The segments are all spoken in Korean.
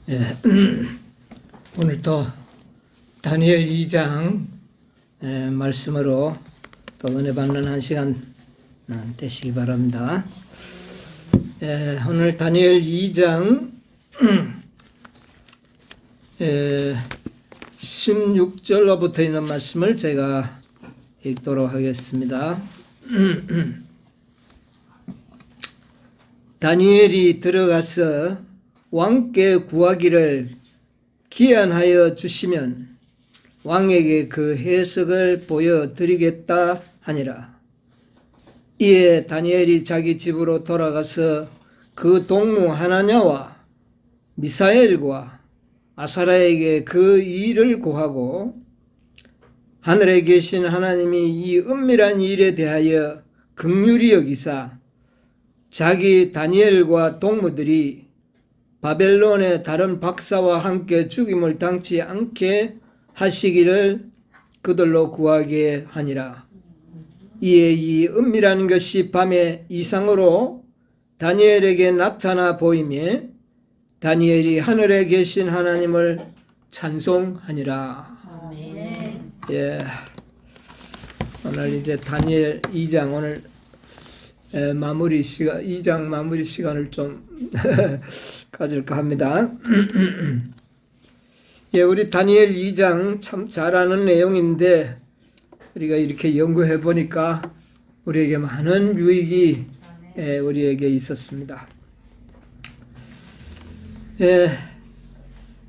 예, 오늘도 다니엘 2장 말씀으로 또 은혜 받는 한 시간 되시기 바랍니다. 오늘 다니엘 2장 16절로부터 있는 말씀을 제가 읽도록 하겠습니다. 다니엘이 들어가서 왕께 구하기를 기한하여 주시면 왕에게 그 해석을 보여드리겠다 하니라. 이에 다니엘이 자기 집으로 돌아가서 그 동무 하나냐와 미사엘과 아사라에게 그 일을 고하고 하늘에 계신 하나님이 이 은밀한 일에 대하여 긍휼히 여기사 자기 다니엘과 동무들이 바벨론의 다른 박사와 함께 죽임을 당치 않게 하시기를 그들로 구하게 하니라. 이에 이 은밀한 것이 밤에 이상으로 다니엘에게 나타나 보이며 다니엘이 하늘에 계신 하나님을 찬송하니라. 아멘. 예. 오늘 이제 다니엘 2장 오늘 마무리 시간 2장 마무리 시간을 좀 가질까 합니다. 예, 우리 다니엘 2장 참 잘 아는 내용인데 우리가 이렇게 연구해 보니까 우리에게 많은 유익이 우리에게 있었습니다.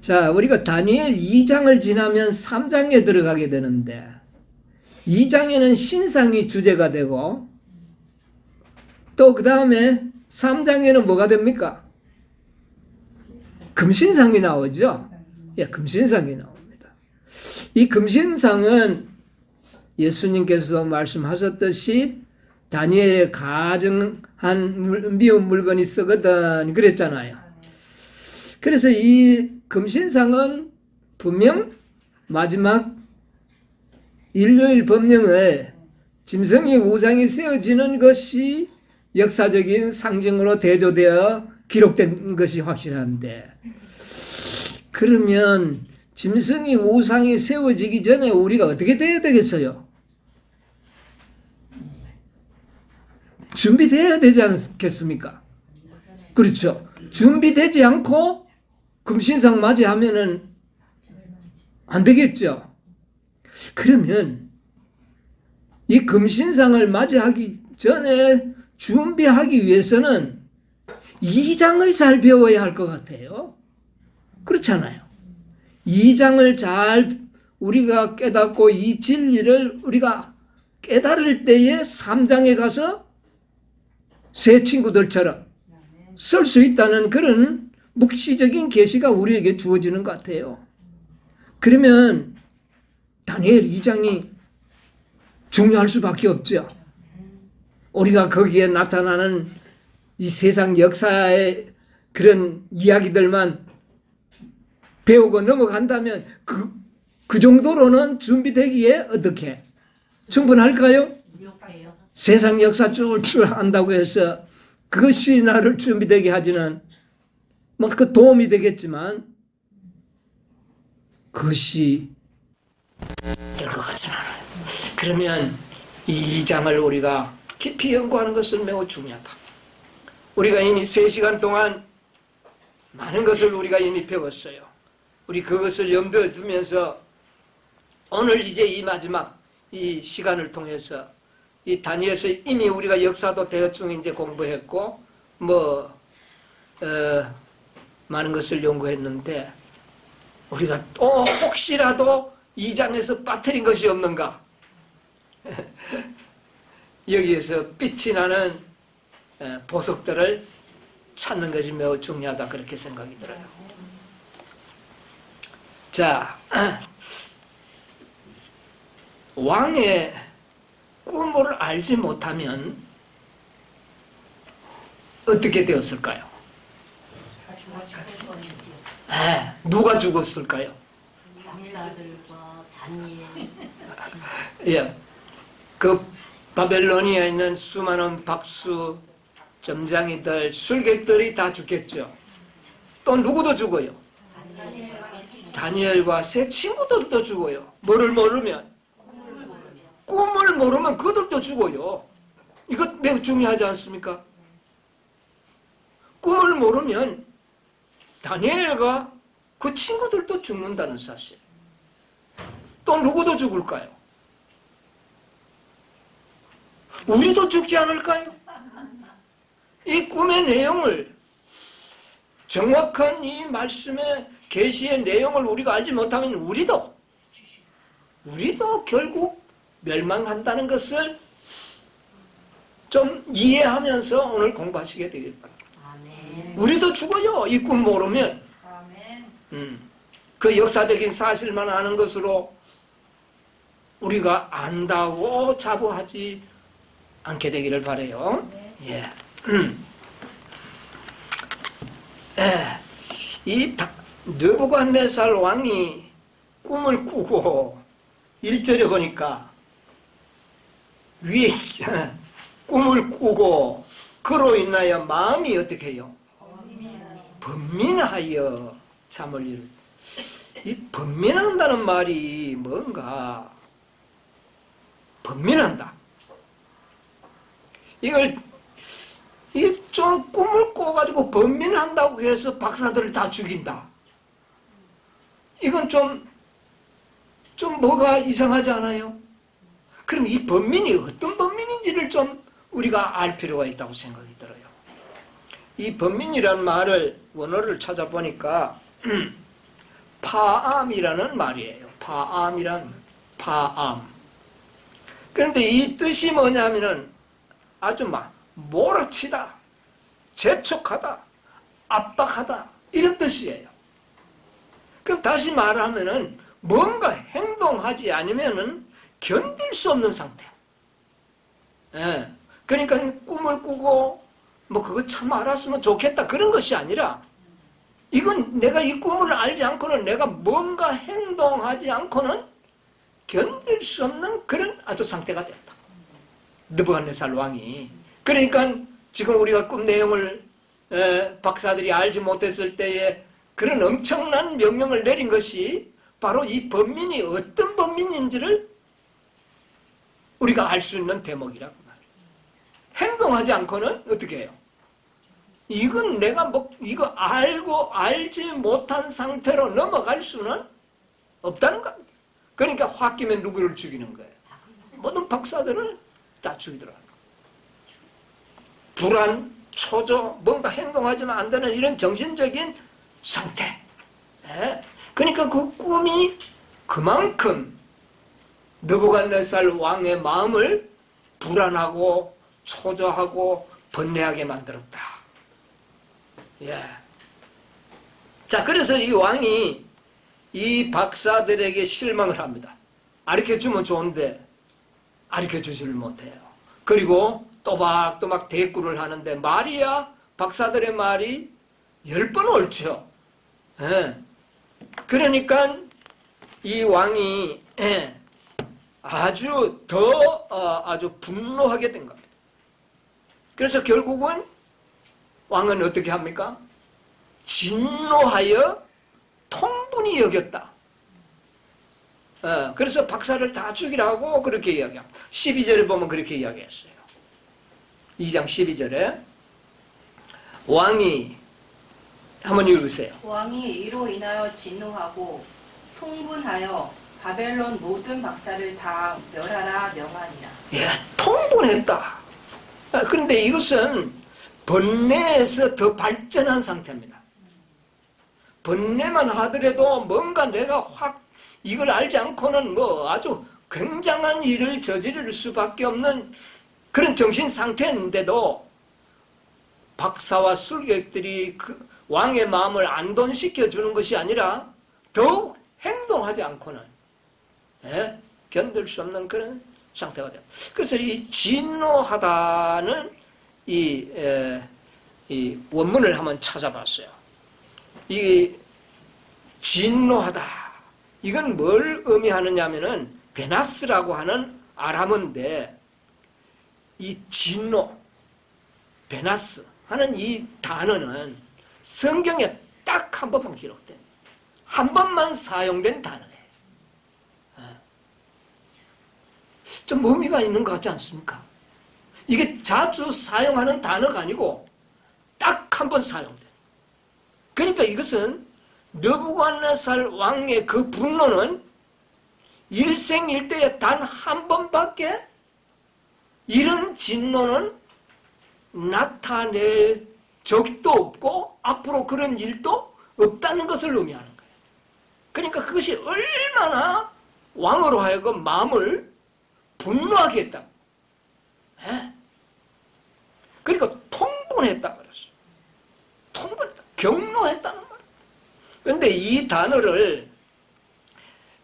자, 우리가 다니엘 2장을 지나면 3장에 들어가게 되는데 2장에는 신상이 주제가 되고 또 그 다음에 3장에는 뭐가 됩니까? 금신상이 나오죠. 예, 금신상이 나옵니다. 이 금신상은 예수님께서 말씀하셨듯이 다니엘의 가증한 미운 물건이 쓰거든 그랬잖아요. 그래서 이 금신상은 분명 마지막 일요일 법령을 짐승의 우상이 세워지는 것이 역사적인 상징으로 대조되어 기록된 것이 확실한데, 그러면 짐승의 우상이 세워지기 전에 우리가 어떻게 돼야 되겠어요? 준비되어야 되지 않겠습니까? 그렇죠. 준비되지 않고 금신상 맞이하면은 안 되겠죠. 그러면 이 금신상을 맞이하기 전에 준비하기 위해서는 2장을 잘 배워야 할 것 같아요. 그렇잖아요. 2장을 잘 우리가 깨닫고 이 진리를 우리가 깨달을 때에 3장에 가서 새 친구들처럼 쓸 수 있다는 그런 묵시적인 계시가 우리에게 주어지는 것 같아요. 그러면 다니엘 2장이 중요할 수밖에 없죠. 우리가 거기에 나타나는 이 세상 역사의 그런 이야기들만 배우고 넘어간다면 그 정도로는 준비되기에 어떻게 충분할까요? 세상 역사 쭉 한다고 해서 그것이 나를 준비되게 하지는 뭐 그 도움이 되겠지만 그것이 될 것 같지는 않아요. 그러면 이 2장을 우리가 깊이 연구하는 것은 매우 중요하다. 우리가 이미 3시간 동안 많은 것을 우리가 이미 배웠어요. 우리 그것을 염두에 두면서 오늘 이제 이 마지막 이 시간을 통해서 이 다니엘서 이미 우리가 역사도 대충 이제 공부했고 많은 것을 연구했는데 우리가 또 혹시라도 2장에서 빠뜨린 것이 없는가? 여기에서 빛이 나는 보석들을 찾는 것이 매우 중요하다, 그렇게 생각이 들어요. 자, 왕의 꿈을 알지 못하면 어떻게 되었을까요? 누가 죽었을까요? 박사들과 다니엘. 예, 그 바벨로니아에 있는 수많은 박수, 점장이들, 술객들이 다 죽겠죠. 또 누구도 죽어요. 다니엘과 세 친구들도 죽어요. 뭐를 모르면? 꿈을 모르면 그들도 죽어요. 이것 매우 중요하지 않습니까? 꿈을 모르면 다니엘과 그 친구들도 죽는다는 사실. 또 누구도 죽을까요? 우리도 죽지 않을까요? 이 꿈의 내용을, 정확한 이 말씀의 계시의 내용을 우리가 알지 못하면 우리도 결국 멸망한다는 것을 좀 이해하면서 오늘 공부하시게 되길 바랍니다. 아멘. 우리도 죽어요. 이 꿈 모르면. 그 역사적인 사실만 아는 것으로 우리가 안다고 자부하지 않게 되기를 바라요. 예. 이 느부갓네살 왕이 꿈을 꾸고 1절에 보니까 위에 꿈을 꾸고 그로 인하여 마음이 어떻게 해요? 번민하여 잠을 이루. 이 번민한다는 말이 뭔가? 번민한다. 이걸 좀 꿈을 꿔가지고 번민한다고 해서 박사들을 다 죽인다. 이건 좀 뭐가 이상하지 않아요? 그럼 이 번민이 어떤 번민인지를 좀 우리가 알 필요가 있다고 생각이 들어요. 이 번민이라는 말을 원어를 찾아보니까 파암이라는 말이에요. 파암. 그런데 이 뜻이 뭐냐면은 아주 몰아치다, 재촉하다, 압박하다 이런 뜻이에요. 그럼 다시 말하면은 뭔가 행동하지 않으면은 견딜 수 없는 상태. 예. 그러니까 꿈을 꾸고 그거 참 알았으면 좋겠다 그런 것이 아니라 이건 내가 이 꿈을 알지 않고는 내가 뭔가 행동하지 않고는 견딜 수 없는 그런 아주 상태가 됐다. 느부갓네살 왕이. 그러니까 지금 우리가 꿈 내용을 박사들이 알지 못했을 때에 그런 엄청난 명령을 내린 것이 바로 이 번민이 어떤 번민인지를 우리가 알 수 있는 대목이라고 말이에요. 행동하지 않고는 어떻게 해요? 이건 내가 이거 알고 알지 못한 상태로 넘어갈 수는 없다는 겁니다. 그러니까 홧김에 누구를 죽이는 거예요? 모든 박사들을 다 죽이더라고요. 불안, 초조, 뭔가 행동하지만 안 되는 이런 정신적인 상태. 그러니까 그 꿈이 그만큼 느부갓네살 왕의 마음을 불안하고 초조하고 번뇌하게 만들었다. 예. 자, 그래서 이 왕이 이 박사들에게 실망을 합니다. 가르쳐주면 좋은데 가르쳐주지를 못해요. 그리고 또박또박 대꾸를 하는데 말이야 박사들의 말이 10번 옳죠. 예. 그러니까 이 왕이 아주 분노하게 된 겁니다. 그래서 결국은 왕은 어떻게 합니까? 진노하여 통분히 여겼다. 그래서 박사를 다 죽이라고 그렇게 이야기합니다. 12절에 보면 그렇게 이야기했어요. 2장 12절에 왕이 한번 읽으세요. 왕이 이로 인하여 진노하고 통분하여 바벨론 모든 박사를 다 멸하라 명하니라. 예, 통분했다. 그런데 이것은 번뇌에서 더 발전한 상태입니다. 번뇌만 하더라도 뭔가 내가 이걸 알지 않고는 아주 굉장한 일을 저지를 수밖에 없는 그런 정신 상태인데도 박사와 술객들이 그 왕의 마음을 안돈시켜 주는 것이 아니라 더욱 행동하지 않고는 견딜 수 없는 그런 상태가 돼요. 그래서 이 진노하다는 이 원문을 한번 찾아봤어요. 이 진노하다 이건 뭘 의미하느냐면은 베나스라고 하는 아람어인데 이 진노 베나스 하는 이 단어는 성경에 딱 한 번만 기록된 한 번만 사용된 단어예요. 좀 의미가 있는 것 같지 않습니까? 이게 자주 사용하는 단어가 아니고 딱 한 번 사용된. 그러니까 이것은 느부갓네살 왕의 그 분노는 일생일대에 단 한 번밖에 이런 진노는 나타낼 적도 없고 앞으로 그런 일도 없다는 것을 의미하는 거예요. 그러니까 그것이 얼마나 왕으로 하여금 마음을 분노하게 했다. 그러니까 통분했다 그랬어요. 통분했다. 경노했다는 말이에요. 그런데 이 단어를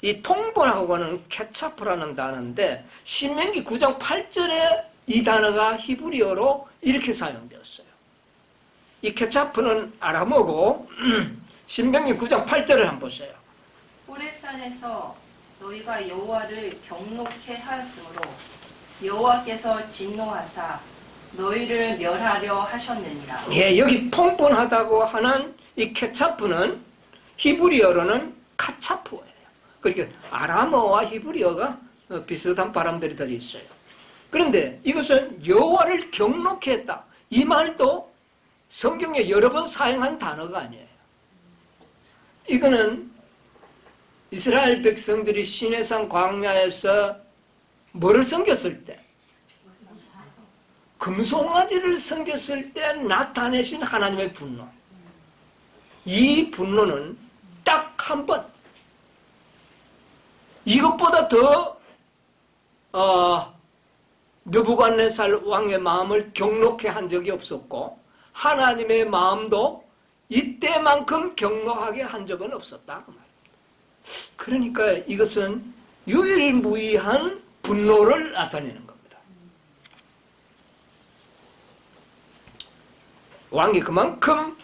이 통분하고는 케차프라는 단어인데 신명기 9장 8절에 이 단어가 히브리어로 이렇게 사용되었어요. 이 케차프는 아람어고 신명기 9장 8절을 한번 보세요. 호렙산에서 너희가 여호와를 경노케 하였으므로 여호와께서 진노하사 너희를 멸하려 하셨느니라. 예, 여기 통분하다고 하는 이 케차프는 히브리어로는 카차프예요. 그러니까 아람어와 히브리어가 비슷한 발음들이 들어있어요. 그런데 이것은 여호와를 경노케 했다. 이 말도 성경에 여러 번 사용한 단어가 아니에요. 이거는 이스라엘 백성들이 시내산 광야에서 뭐를 섬겼을 때? 금송아지를 섬겼을 때 나타내신 하나님의 분노. 이 분노는 딱 한 번, 이것보다 더 느부갓네살 왕의 마음을 경노케 한 적이 없었고 하나님의 마음도 이때만큼 경노하게 한 적은 없었다 그 말입니다. 그러니까 이것은 유일무이한 분노를 나타내는 겁니다. 왕이 그만큼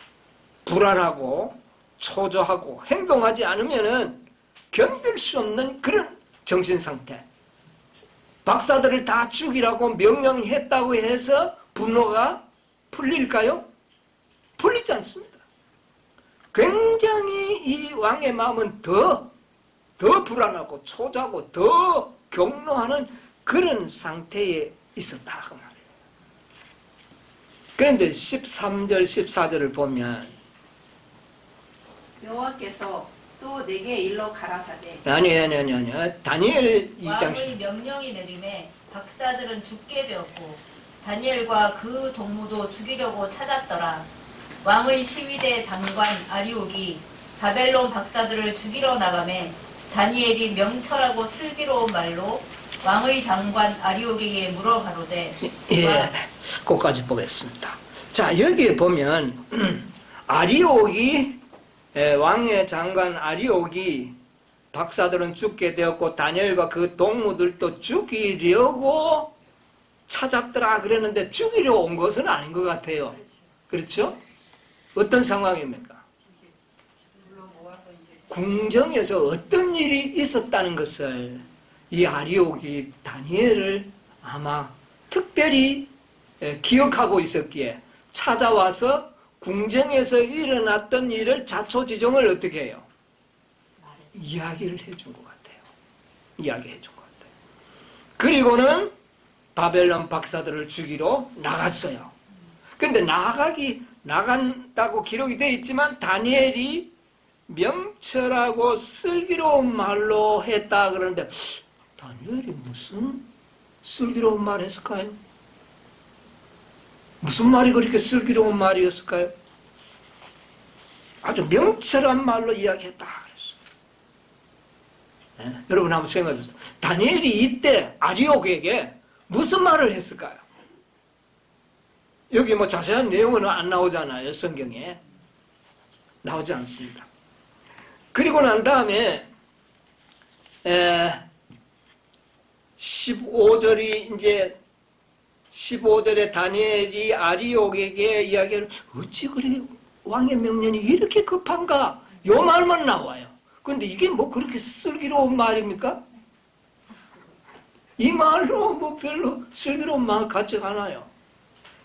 불안하고 초조하고 행동하지 않으면은 견딜 수 없는 그런 정신상태. 박사들을 다 죽이라고 명령했다고 해서 분노가 풀릴까요? 풀리지 않습니다. 굉장히 이 왕의 마음은 더 불안하고 초조하고 더 경노하는 그런 상태에 있었다 그 말이에요. 그런데 13절 14절을 보면 여호와께서 또 내게 일러 가라사대 아니 다니엘 2장 왕의 명령이 내림에 박사들은 죽게 되었고 다니엘과 그 동무도 죽이려고 찾았더라. 왕의 시위대 장관 아리옥이 바벨론 박사들을 죽이러 나가매 다니엘이 명철하고 슬기로운 말로 왕의 장관 아리옥에게 물어 가로되 예, 그까지 보겠습니다. 자, 여기에 보면 아리옥이 왕의 장관 아리옥이 박사들은 죽게 되었고 다니엘과 그 동무들도 죽이려고 찾았더라 그랬는데 죽이려 온 것은 아닌 것 같아요. 그렇죠? 어떤 상황입니까? 궁정에서 어떤 일이 있었다는 것을 이 아리옥이 다니엘을 아마 특별히 기억하고 있었기에 찾아와서 궁정에서 일어났던 일을 자초지종을 어떻게 해요? 이야기를 해준 것 같아요. 이야기해 준 것 같아요. 그리고는 바벨론 박사들을 죽이러 나갔어요. 근데 나간다고 기록이 되어 있지만 다니엘이 명철하고 슬기로운 말로 했다 그러는데 다니엘이 무슨 슬기로운 말 했을까요? 무슨 말이 그렇게 슬기로운 말이었을까요? 아주 명철한 말로 이야기했다 그랬어요. 네? 여러분 한번 생각해 보세요. 다니엘이 이때 아리옥에게 무슨 말을 했을까요? 여기 뭐 자세한 내용은 안 나오잖아요. 성경에 나오지 않습니다. 그리고 난 다음에 15절이 이제 15절에 다니엘이 아리옥에게 이야기를 어찌 그래 왕의 명령이 이렇게 급한가? 요 말만 나와요. 그런데 이게 뭐 그렇게 슬기로운 말입니까? 이 말로 뭐 별로 슬기로운 말 같지 않아요.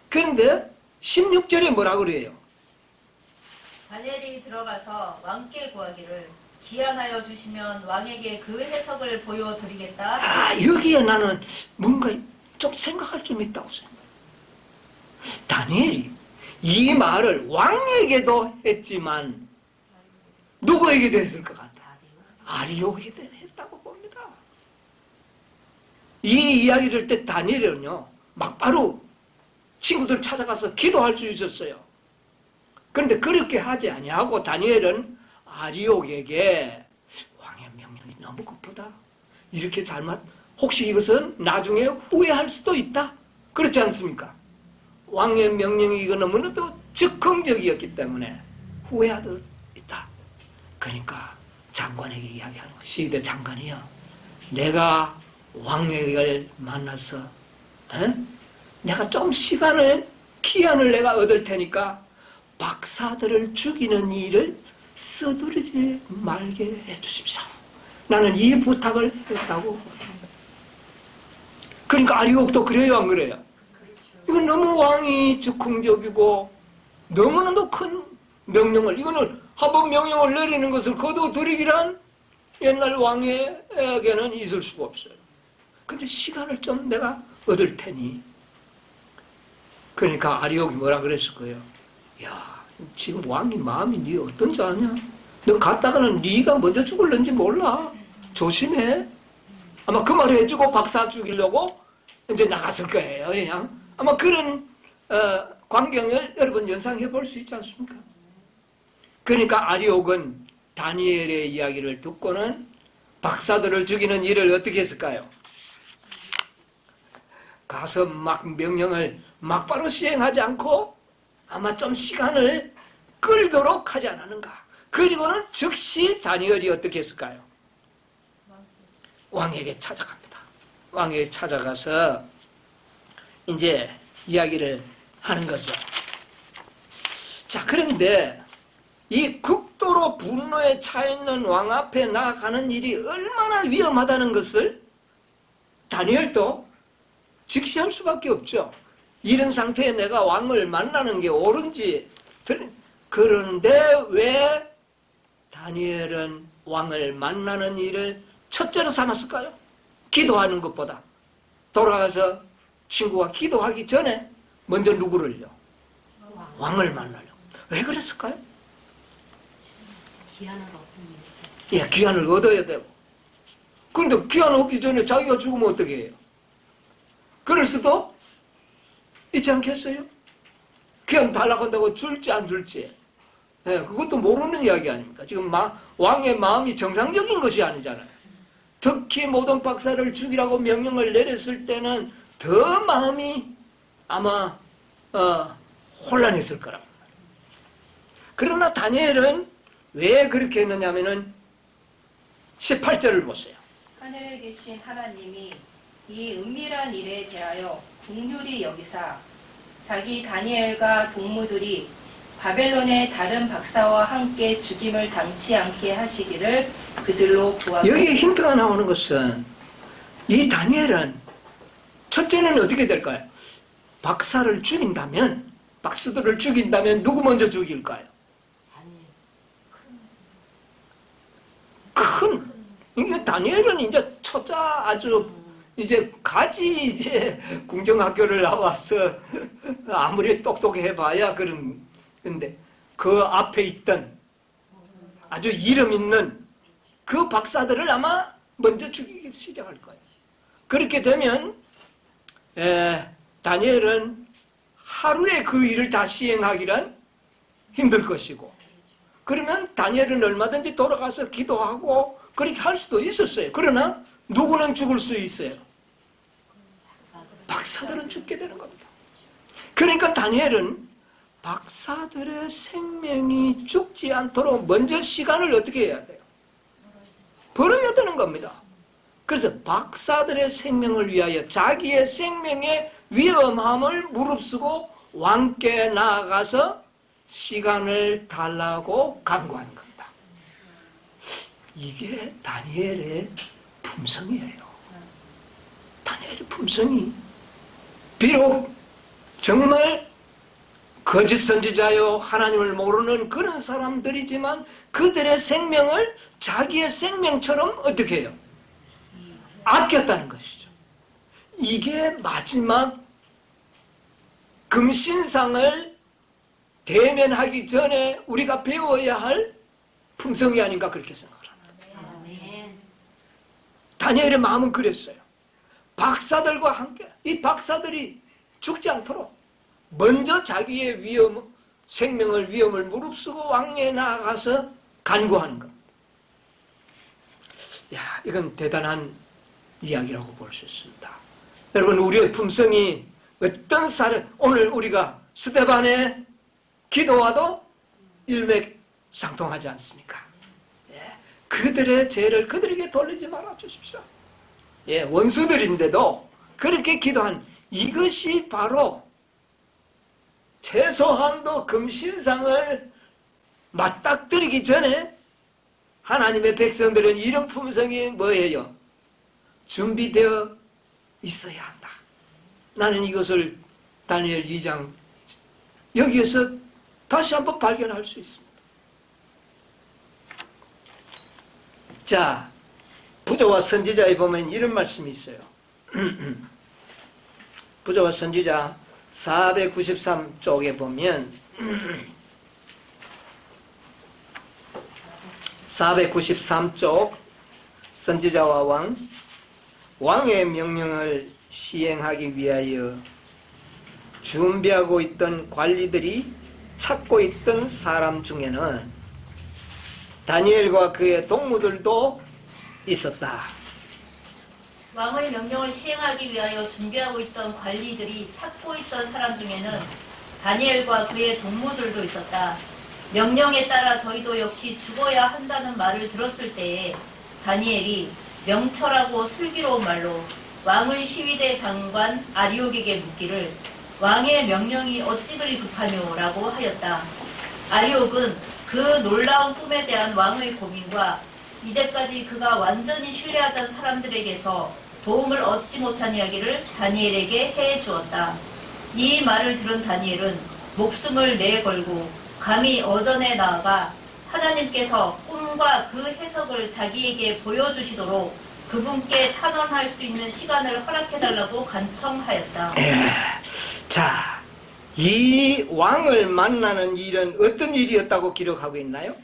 그런데 16절에 뭐라 그래요? 다니엘이 들어가서 왕께 구하기를 기한하여 주시면 왕에게 그 해석을 보여드리겠다. 여기에 나는 뭔가 좀 생각할 점이 있다고 생각해요. 다니엘이 이 말을 왕에게도 했지만 누구에게도 했을 것 같아? 아리옥에게도 했다고 봅니다. 이 이야기를 때 다니엘은요 막바로 친구들 찾아가서 기도할 수 있었어요. 그런데 그렇게 하지 아니하고 다니엘은 아리옥에게 왕의 명령이 너무 급하다. 이렇게 잘못 혹시 이것은 나중에 후회할 수도 있다. 그렇지 않습니까? 왕의 명령이 이거 너무나도 즉흥적이었기 때문에 후회하도 있다. 그러니까 장관에게 이야기하는 거. 시대 장관이요. 내가 왕에게 만나서 내가 좀 기한을 내가 얻을 테니까 박사들을 죽이는 일을 서두르지 말게 해주십시오. 나는 이 부탁을 했다고. 그러니까 아리옥도 그래요, 안 그래요? 이건 너무 왕이 즉흥적이고 너무나도 큰 명령을, 이거는 한번 명령을 내리는 것을 거둬들이기란 옛날 왕에게는 있을 수가 없어요. 근데 시간을 좀 내가 얻을 테니. 그러니까 아리옥이 뭐라 그랬을 거예요? 야, 지금 왕이 마음이 네 어떤지 아냐? 너 갔다가는 네가 먼저 죽을는지 몰라. 조심해. 아마 그 말을 해주고 박사 죽이려고 이제 나갔을 거예요. 그냥 아마 그런 광경을 여러분 연상해 볼 수 있지 않습니까? 그러니까 아리옥은 다니엘의 이야기를 듣고는 박사들을 죽이는 일을 어떻게 했을까요? 가서 막 명령을 막바로 시행하지 않고 아마 좀 시간을 끌도록 하지 않았는가. 그리고는 즉시 다니엘이 어떻게 했을까요? 왕에게 찾아갑니다. 왕에게 찾아가서 이제 이야기를 하는 거죠. 자, 그런데 이 극도로 분노에 차 있는 왕 앞에 나아가는 일이 얼마나 위험하다는 것을 다니엘도 직시할 수밖에 없죠. 이런 상태에 내가 왕을 만나는 게 옳은지. 그런데 왜 다니엘은 왕을 만나는 일을 첫째로 삼았을까요? 기도하는 것보다. 돌아가서 친구가 기도하기 전에 먼저 누구를요? 왕을 만나려고. 왜 그랬을까요? 기한을 얻는 예, 기한을 얻어야 되고. 그런데 기한 얻기 전에 자기가 죽으면 어떻게 해요? 그럴 수도 있지 않겠어요? 기한 달라고 한다고 줄지 안 줄지. 예, 그것도 모르는 이야기 아닙니까? 지금 왕의 마음이 정상적인 것이 아니잖아요. 특히 모든 박사를 죽이라고 명령을 내렸을 때는 더 마음이 아마 혼란했을 거라고. 그러나 다니엘은 왜 그렇게 했느냐면은 18절을 보세요. 하늘에 계신 하나님이 이 은밀한 일에 대하여 긍휼히 여기사 자기 다니엘과 동무들이 바벨론의 다른 박사와 함께 죽임을 당치 않게 하시기를 그들로 구하고. 여기에 힌트가 나오는 것은 이 다니엘은 첫째는 어떻게 될까요? 박사들을 죽인다면 누구 먼저 죽일까요? 이게 다니엘은 이제 초자 아주 이제 궁정학교를 나와서 아무리 똑똑해봐야 근데 그 앞에 있던 아주 이름 있는 그 박사들을 아마 먼저 죽이기 시작할 거예요. 그렇게 되면 다니엘은 하루에 그 일을 다 시행하기란 힘들 것이고, 그러면 다니엘은 얼마든지 돌아가서 기도하고 그렇게 할 수도 있었어요. 그러나 누구는 죽을 수 있어요? 박사들은 죽게 되는 겁니다. 그러니까 다니엘은 박사들의 생명이 죽지 않도록 먼저 시간을 어떻게 해야 돼요? 벌어야 되는 겁니다. 그래서 박사들의 생명을 위하여 자기의 생명의 위험함을 무릅쓰고 왕께 나아가서 시간을 달라고 간구하는 겁니다. 이게 다니엘의 품성이에요. 다니엘의 품성이 비록 정말 거짓 선지자요 하나님을 모르는 그런 사람들이지만 그들의 생명을 자기의 생명처럼 어떻게 해요? 아꼈다는 것이죠. 이게 마지막 금신상을 대면하기 전에 우리가 배워야 할 품성이 아닌가 그렇게 생각을 합니다. 아멘. 다니엘의 마음은 그랬어요. 박사들과 함께 이 박사들이 죽지 않도록 먼저 자기의 생명을 위험을 무릅쓰고 왕에 나아가서 간구하는 겁니다. 야, 이건 대단한 이야기라고 볼 수 있습니다. 여러분, 우리의 품성이 어떤 사람, 오늘 우리가 스데반의 기도와도 일맥상통하지 않습니까? 예, 그들의 죄를 그들에게 돌리지 말아 주십시오. 예, 원수들인데도 그렇게 기도한 이것이 바로 최소한도 금신상을 맞닥뜨리기 전에 하나님의 백성들은 이런 품성이 뭐예요? 준비되어 있어야 한다. 나는 이것을 다니엘 2장 여기에서 다시 한번 발견할 수 있습니다. 자, 부조와 선지자에 보면 이런 말씀이 있어요. 부조와 선지자 493쪽에 보면 493쪽 선지자와 왕의 명령을 시행하기 위하여 준비하고 있던 관리들이 찾고 있던 사람 중에는 다니엘과 그의 동무들도 있었다. 왕의 명령을 시행하기 위하여 준비하고 있던 관리들이 찾고 있던 사람 중에는 다니엘과 그의 동무들도 있었다. 명령에 따라 저희도 역시 죽어야 한다는 말을 들었을 때에 다니엘이 명철하고 슬기로운 말로 왕의 시위대 장관 아리옥에게 묻기를 왕의 명령이 어찌 그리 급하뇨? 라고 하였다. 아리옥은 그 놀라운 꿈에 대한 왕의 고민과 이제까지 그가 완전히 신뢰하던 사람들에게서 도움을 얻지 못한 이야기를 다니엘에게 해주었다. 이 말을 들은 다니엘은 목숨을 내걸고 감히 어전에 나아가 하나님께서 꿈과 그 해석을 자기에게 보여주시도록 그분께 탄원할 수 있는 시간을 허락해달라고 간청하였다. 자, 이 왕을 만나는 일은 어떤 일이었다고 기록하고 있나요?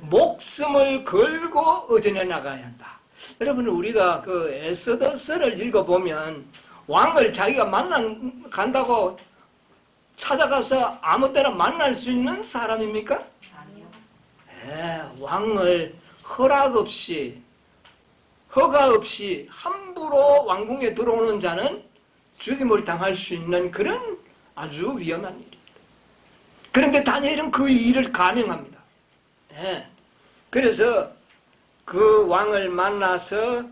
목숨을 걸고 어전에 나가야 한다. 여러분, 우리가 그 에스더서를 읽어보면 왕을 자기가 간다고 찾아가서 아무 때나 만날 수 있는 사람입니까? 아니요. 네, 왕을 허가 없이 함부로 왕궁에 들어오는 자는 죽임을 당할 수 있는 그런 아주 위험한 일입니다. 그런데 다니엘은 그 일을 감행합니다. 네. 그래서 그 왕을 만나서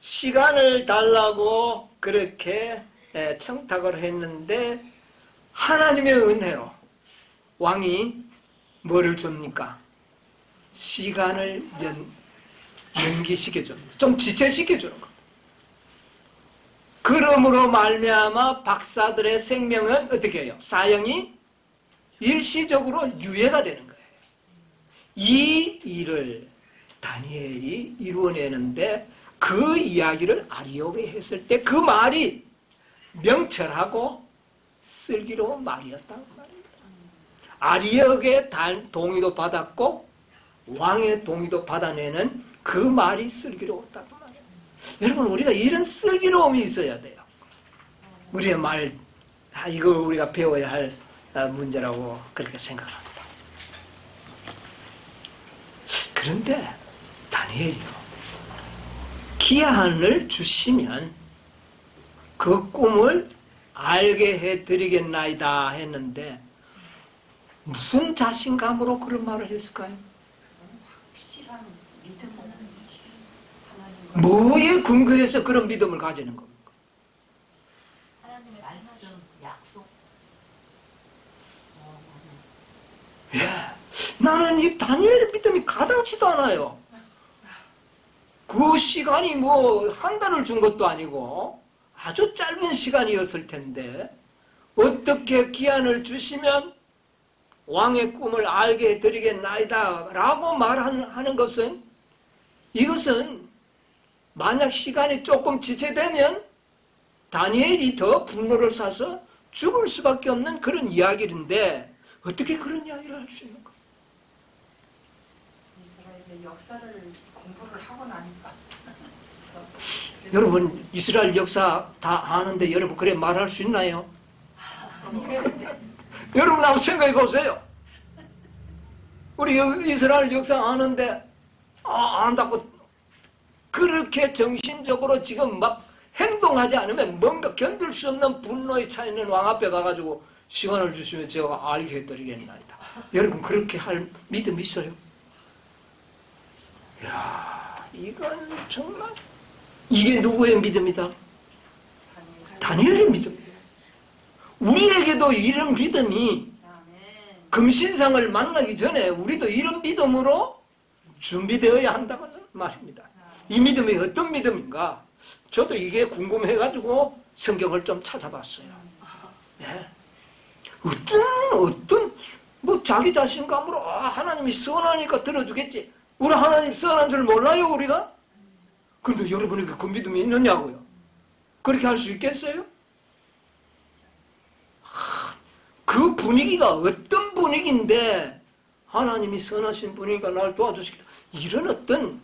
시간을 달라고 그렇게 청탁을 했는데 하나님의 은혜로 왕이 뭐를 줍니까? 시간을 연기시켜줍니다. 좀 지체시켜주는 겁니다. 그러므로 말미암아 박사들의 생명은 어떻게 해요? 사형이 일시적으로 유예가 되는 거예요. 이 일을 다니엘이 이루어내는데 그 이야기를 아리옥에 했을 때 그 말이 명철하고 슬기로운 말이었다는 말입니다. 아리옥의 동의도 받았고 왕의 동의도 받아내는 그 말이 슬기로웠다는 말이에요. 여러분, 우리가 이런 슬기로움이 있어야 돼요. 우리의 말, 이거 우리가 배워야 할 문제라고 그렇게 생각합니다. 그런데 다니엘이요, 기한을 주시면 그 꿈을 알게 해드리겠나이다 했는데 무슨 자신감으로 그런 말을 했을까요? 확실한 믿음은 하나님과 뭐에 근거해서 그런 믿음을 가지는 겁니까? 하나님의 말씀, 약속. 예, 나는 이 다니엘의 믿음이 가당치도 않아요. 그 시간이 뭐 한 달을 준 것도 아니고 아주 짧은 시간이었을 텐데 어떻게 기한을 주시면 왕의 꿈을 알게 해드리겠나이다 라고 말하는 것은, 이것은 만약 시간이 조금 지체되면 다니엘이 더 분노를 사서 죽을 수밖에 없는 그런 이야기인데 어떻게 그런 이야기를 할 수 있는가? 이스라엘의 역사를 공부를 하고 나니까 여러분 이스라엘 역사 다 아는데 여러분 그래 말할 수 있나요? 여러분 한번 생각해 보세요. 우리 이스라엘 역사 아는데 안다고 그렇게 정신적으로 지금 막 행동하지 않으면 뭔가 견딜 수 없는 분노에 차 있는 왕 앞에 가가지고 시간을 주시면 제가 알게 해드리겠나이다. 여러분 그렇게 할 믿음 있어요? 이야, 이건 정말 이게 누구의 믿음이다? 다니엘의 믿음. 우리에게도 이런 믿음이 금신상을 만나기 전에 우리도 이런 믿음으로 준비되어야 한다는 말입니다. 이 믿음이 어떤 믿음인가? 저도 이게 궁금해가지고 성경을 좀 찾아봤어요. 네. 어떤 뭐 자기 자신감으로 하나님이 선하니까 들어주겠지. 우리 하나님 선한 줄 몰라요 우리가? 그런데 여러분에게 그 믿음이 있느냐고요? 그렇게 할 수 있겠어요? 그 분위기가 어떤 분위기인데 하나님이 선하신 분이니까 나를 도와주시겠다. 이런 어떤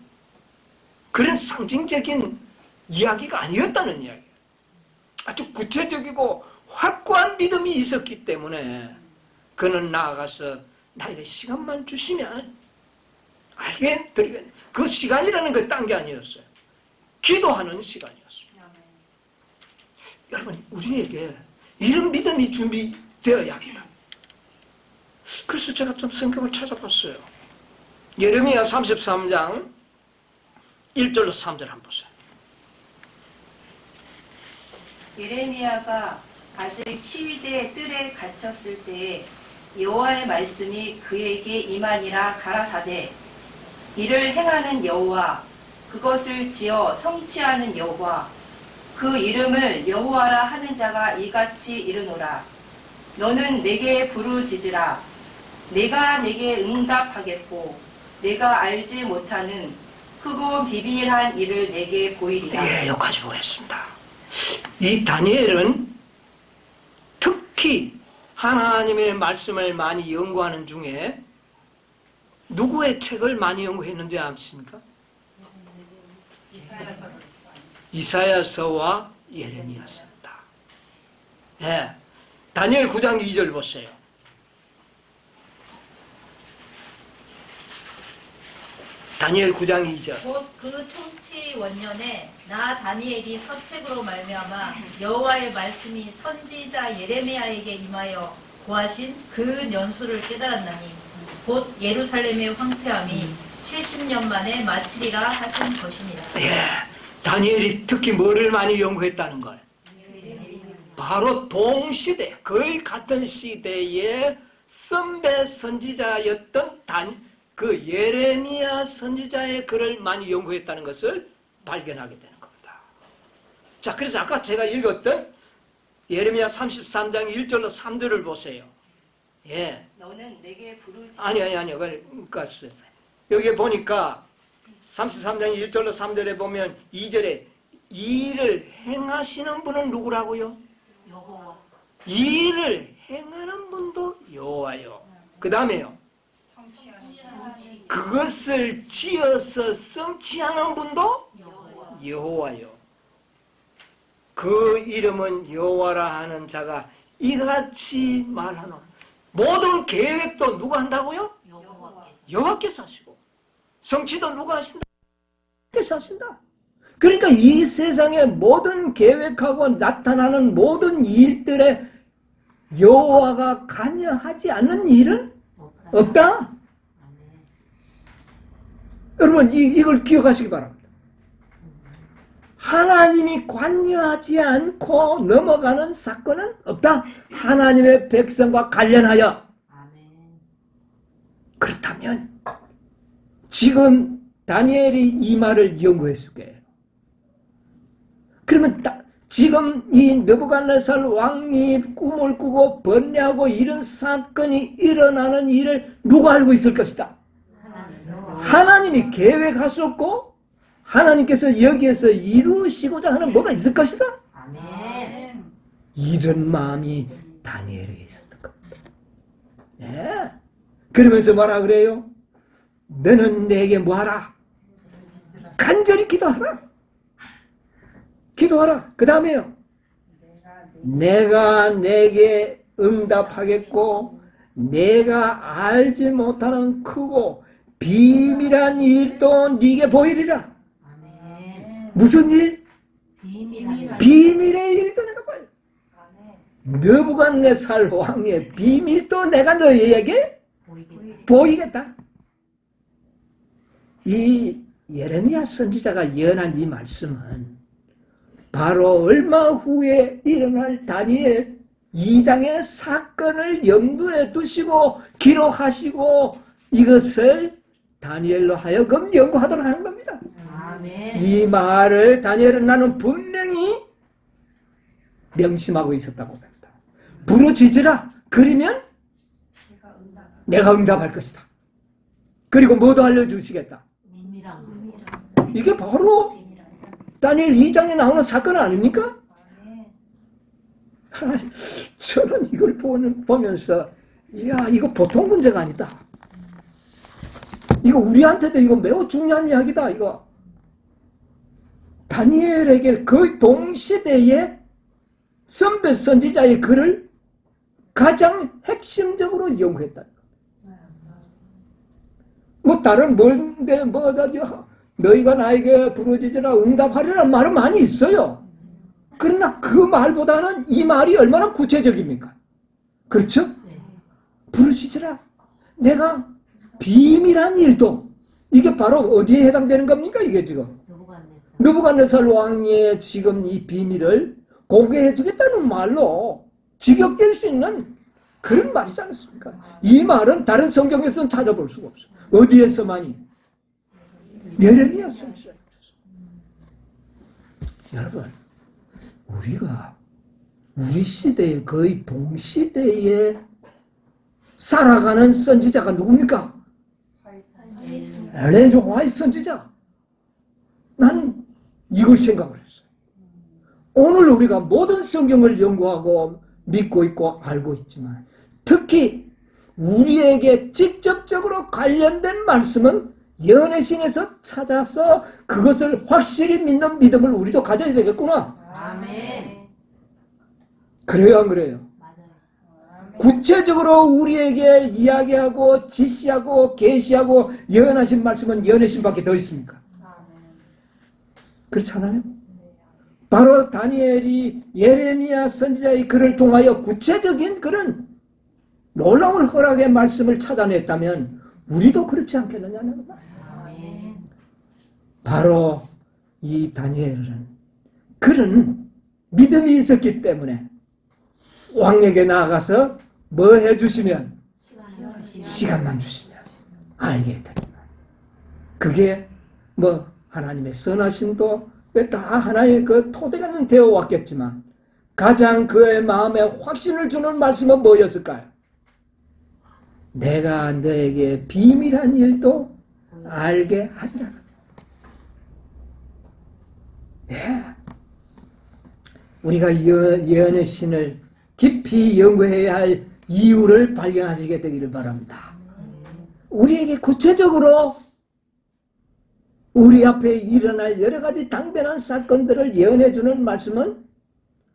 그런 상징적인 이야기가 아니었다는 이야기예요. 아주 구체적이고 확고한 믿음이 있었기 때문에 그는 나아가서 나에게 시간만 주시면 알게 드리겠네. 그 시간이라는 건 딴 게 아니었어요. 기도하는 시간이었습니다. 여러분 우리에게 이런 믿음이 준비되어야 합니다. 그래서 제가 좀 성경을 찾아봤어요. 예레미야 33장 1절로 3절 한번 보세요. 예레미야가 아직 시위대 뜰에 갇혔을 때에 여호와의 말씀이 그에게 임하니라 가라사대 이를 행하는 여호와 그것을 지어 성취하는 여호와 그 이름을 여호와라 하는 자가 이같이 이르노라 너는 내게 부르짖으라 내가 내게 응답하겠고 내가 알지 못하는 크고 비밀한 일을 내게 보이리라. 예, 여기까지 보겠습니다. 이 다니엘은 특히 하나님의 말씀을 많이 연구하는 중에 누구의 책을 많이 연구했는지 아십니까? 이사야서와 예레미야서입니다. 예, 다니엘 9장 2절 보세요. 다니엘 9장 2절. 곧 그 통치 원년에 나 다니엘이 서책으로 말미암아 여호와의 말씀이 선지자 예레미야에게 임하여 고하신 그 연수를 깨달았나니 곧 예루살렘의 황폐함이 70년 만에 마치리라 하신 것이니라. 예, 다니엘이 특히 뭐를 많이 연구했다는 걸? 바로 동시대, 거의 같은 시대의 선배 선지자였던 그 예레미야 선지자의 글을 많이 연구했다는 것을 발견하게 되는 겁니다. 자, 그래서 아까 제가 읽었던 예레미야 33장 1절로 3절을 보세요. 예. 너는 내게 부르짖 아니요. 그러니까 여기 보니까 33장 1절로 3절에 보면 2절에 이 일을 행하시는 분은 누구라고요? 여호와 이 일을 행하는 분도 여호와요. 그 다음에요. 그것을 지어서 성취하는 분도 여호와요. 그 이름은 여호와라 하는 자가 이같이 말하노. 모든 계획도 누가 한다고요? 여호와께서 하시고 성취도 누가 하신다? 여호와께서 하신다. 그러니까 이 세상의 모든 계획하고 나타나는 모든 일들에 여호와가 관여하지 않는 일은 없다. 여러분 이걸 기억하시기 바랍니다. 하나님이 관여하지 않고 넘어가는 사건은 없다. 하나님의 백성과 관련하여. 그렇다면 지금 다니엘이 이 말을 연구했을 거예요. 그러면 지금 이 느부갓네살 왕이 꿈을 꾸고 번뇌하고 이런 사건이 일어나는 일을 누가 알고 있을 것이다? 하나님이 계획하셨고 하나님께서 여기에서 이루시고자 하는 뭐가 있을 것이다. 아멘. 이런 마음이 다니엘에게 있었던 겁니다. 네. 그러면서 뭐라 그래요? 너는 내게 뭐하라? 간절히 기도하라. 기도하라. 그 다음에요. 내가 내게 응답하겠고 내가 알지 못하는 크고 비밀한 일도 네게 보이리라. 아멘. 무슨 일? 비밀한 비밀의 일도 내가 보여. 느부갓네살 왕의 비밀도 내가 너희에게 보이겠다. 이 예레미야 선지자가 예언한 이 말씀은 바로 얼마 후에 일어날 다니엘 2장의 사건을 염두에 두시고 기록하시고 이것을 다니엘로 하여금 연구하도록 하는 겁니다. 아멘. 이 말을 다니엘은 나는 분명히 명심하고 있었다고 합니다. 부르짖으라. 그러면 내가 응답할 것이다. 그리고 뭐도 알려주시겠다. 이게 바로 다니엘 2장에 나오는 사건 아닙니까? 저는 이걸 보면서 이야 이거 보통 문제가 아니다. 이거 우리한테도 이거 매우 중요한 이야기다. 이거 다니엘에게 그 동시대의 선배 선지자의 글을 가장 핵심적으로 연구했다. 뭐 다른 뭔데 뭐다죠? 너희가 나에게 부르짖으라 응답하리라 말은 많이 있어요. 그러나 그 말보다는 이 말이 얼마나 구체적입니까? 그렇죠? 부르짖으라. 내가 비밀한 일도 이게 바로 어디에 해당되는 겁니까? 이게 지금 느부갓네살 왕의 지금 이 비밀을 공개해 주겠다는 말로 직역될 수 있는 그런 말이지 않습니까? 이 말은 다른 성경에서는 찾아볼 수가 없어. 어디에서만이? 예레미야 선지자. 여러분, 우리가 우리 시대의 거의 동시대에 살아가는 선지자가 누굽니까? 엘렌 G. 화이트 선지자. 난 이걸 생각을 했어요. 오늘 우리가 모든 성경을 연구하고 믿고 있고 알고 있지만 특히 우리에게 직접적으로 관련된 말씀은 연애신에서 찾아서 그것을 확실히 믿는 믿음을 우리도 가져야 되겠구나. 아멘. 그래요, 안 그래요? 맞아요. 구체적으로 우리에게 이야기하고 지시하고 계시하고 예언하신 말씀은 연애신밖에 더 있습니까? 그렇잖아요? 바로 다니엘이 예레미야 선지자의 글을 통하여 구체적인 그런 놀라운 허락의 말씀을 찾아냈다면 우리도 그렇지 않겠느냐는 말이에요. 바로 이 다니엘은 그런 믿음이 있었기 때문에 왕에게 나아가서 뭐 해주시면 시간만 주시면 알게 됩니다. 그게 뭐 하나님의 선하심도 다 하나의 그 토대가 되어 왔겠지만 가장 그의 마음에 확신을 주는 말씀은 뭐였을까요? 내가 너에게 비밀한 일도 알게 하리라. 예. 우리가 예언의 신을 깊이 연구해야 할 이유를 발견하시게 되기를 바랍니다. 우리에게 구체적으로 우리 앞에 일어날 여러 가지 당변한 사건들을 예언해 주는 말씀은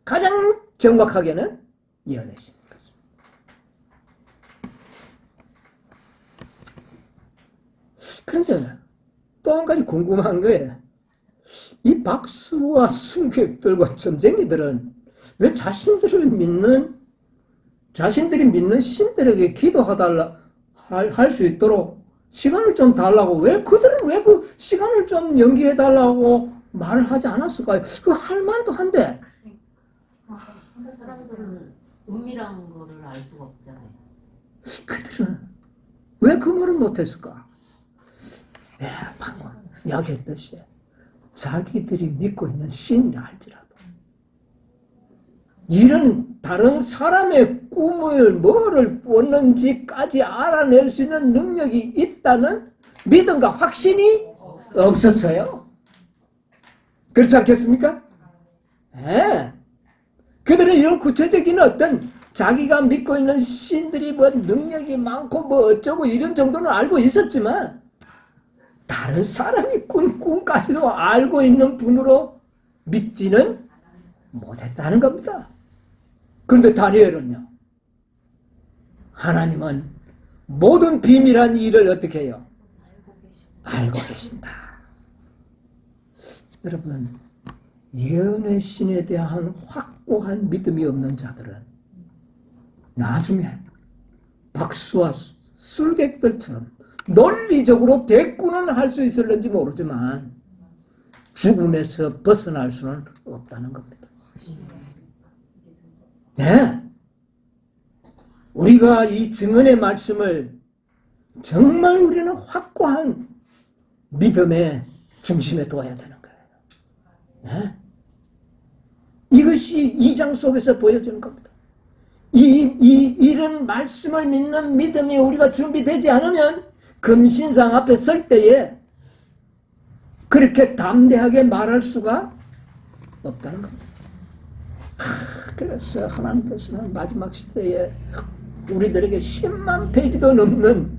가장 정확하게는 예언의 신. 그런데 또 한 가지 궁금한 거예요. 이 박수와 승객들과 점쟁이들은 왜 자신들이 믿는 신들에게 기도해달라 할 수 있도록 시간을 좀 달라고 그들은 왜 그 시간을 좀 연기해달라고 말을 하지 않았을까요? 그 할 만도 한데. 사람들은 은밀한 거를 알 수가 없잖아요. 그들은 왜 그 말을 못했을까? 방금 이야기했듯이 자기들이 믿고 있는 신이라 할지라도 이런 다른 사람의 꿈을 뭐를 꿨는지까지 알아낼 수 있는 능력이 있다는 믿음과 확신이 없었어요. 그렇지 않겠습니까? 네. 그들은 이런 구체적인 어떤 자기가 믿고 있는 신들이 뭐 능력이 많고 뭐 어쩌고 이런 정도는 알고 있었지만 다른 사람이 꾼 꿈까지도 알고 있는 분으로 믿지는 못했다는 겁니다. 그런데 다니엘은요, 하나님은 모든 비밀한 일을 어떻게 해요? 알고 계신다. 여러분, 예언의 신에 대한 확고한 믿음이 없는 자들은 나중에 박수와 술객들처럼 논리적으로 대꾸는 할 수 있을는지 모르지만 죽음에서 벗어날 수는 없다는 겁니다. 네. 우리가 이 증언의 말씀을 정말 우리는 확고한 믿음의 중심에 둬야 되는 거예요. 네. 이것이 2장 속에서 보여주는 겁니다. 이런 말씀을 믿는 믿음이 우리가 준비되지 않으면 금신상 앞에 설 때에 그렇게 담대하게 말할 수가 없다는 겁니다. 그래서 하나님께서는 마지막 시대에 우리들에게 10만 페이지도 넘는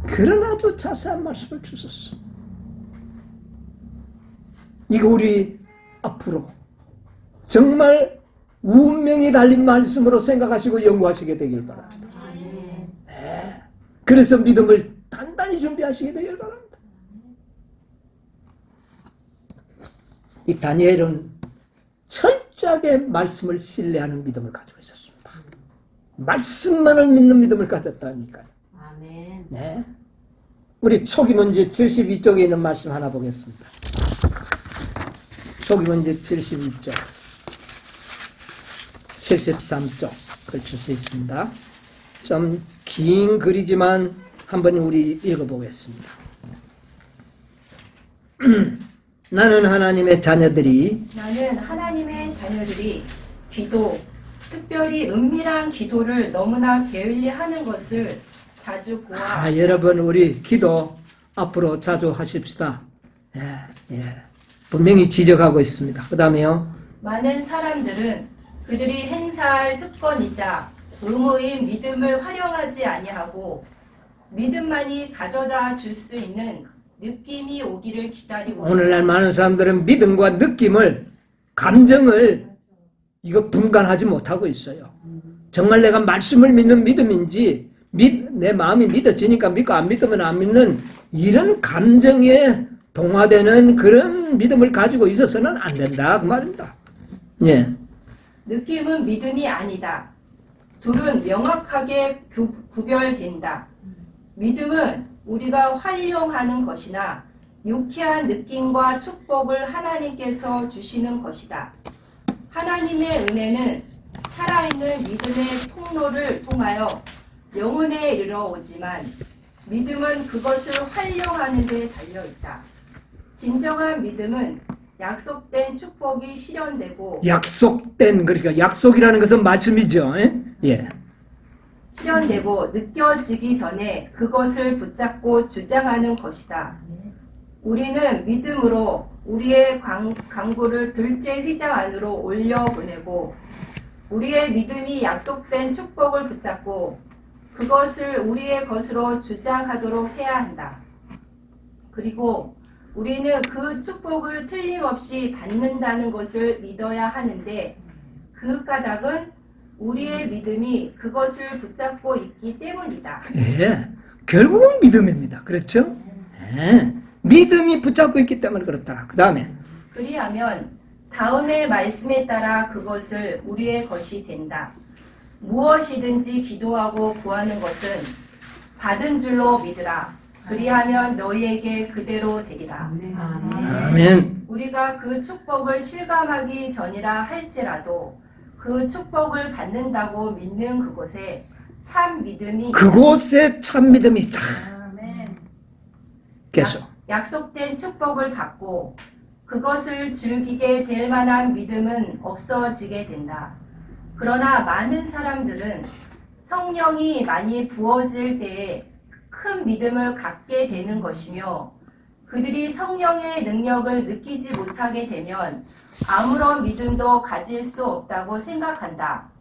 그런 아주 자세한 말씀을 주셨어. 이거 우리 앞으로 정말 운명이 달린 말씀으로 생각하시고 연구하시게 되길 바랍니다. 네. 그래서 믿음을 단단히 준비하시게 되길 바랍니다. 이 다니엘은 철저하게 말씀을 신뢰하는 믿음을 가지고 있었습니다. 말씀만을 믿는 믿음을 가졌다니까요. 아멘. 네. 우리 초기문집 72쪽에 있는 말씀 하나 보겠습니다. 초기문집 72쪽, 73쪽 걸칠 수 있습니다. 좀 긴 글이지만 한번 우리 읽어보겠습니다. 나는 하나님의 자녀들이 기도, 특별히 은밀한 기도를 너무나 게을리 하는 것을 자주 보아. 여러분, 우리 기도 앞으로 자주 하십시다. 예. 분명히 지적하고 있습니다. 그 다음에요. 많은 사람들은 그들이 행사할 특권이자 의무인 믿음을 활용하지 아니하고 믿음만이 가져다 줄 수 있는 느낌이 오기를 기다리고. 오늘날 많은 사람들은 믿음과 느낌을, 감정을 이거 분간하지 못하고 있어요. 정말 내가 말씀을 믿는 믿음인지 내 마음이 믿어지니까 믿고 안 믿으면 안 믿는 이런 감정에 동화되는 그런 믿음을 가지고 있어서는 안 된다 그 말입니다. 예. 느낌은 믿음이 아니다. 둘은 명확하게 구별된다. 믿음은 우리가 활용하는 것이나 유쾌한 느낌과 축복을 하나님께서 주시는 것이다. 하나님의 은혜는 살아있는 믿음의 통로를 통하여 영혼에 이르러오지만 믿음은 그것을 활용하는 데 달려있다. 진정한 믿음은 약속된 축복이 실현되고, 그러니까 약속이라는 것은 말씀이죠. 예. 실현되고 느껴지기 전에 그것을 붙잡고 주장하는 것이다. 우리는 믿음으로 우리의 강구를 둘째 휘장 안으로 올려보내고 우리의 믿음이 약속된 축복을 붙잡고 그것을 우리의 것으로 주장하도록 해야 한다. 그리고 우리는 그 축복을 틀림없이 받는다는 것을 믿어야 하는데 그 까닭은 우리의 믿음이 그것을 붙잡고 있기 때문이다. 예, 결국은 믿음입니다. 그렇죠? 예, 믿음이 붙잡고 있기 때문에 그렇다. 그 다음에 그리하면 다음의 말씀에 따라 그것을 우리의 것이 된다. 무엇이든지 기도하고 구하는 것은 받은 줄로 믿으라. 그리하면 너희에게 그대로 되리라. 아멘. 우리가 그 축복을 실감하기 전이라 할지라도 그 축복을 받는다고 믿는 그곳에 참 믿음이 있다. 계속 약속된 축복을 받고 그것을 즐기게 될 만한 믿음은 없어지게 된다. 그러나 많은 사람들은 성령이 많이 부어질 때에 큰 믿음을 갖게 되는 것이며 그들이 성령의 능력을 느끼지 못하게 되면 아무런 믿음도 가질 수 없다고 생각한다.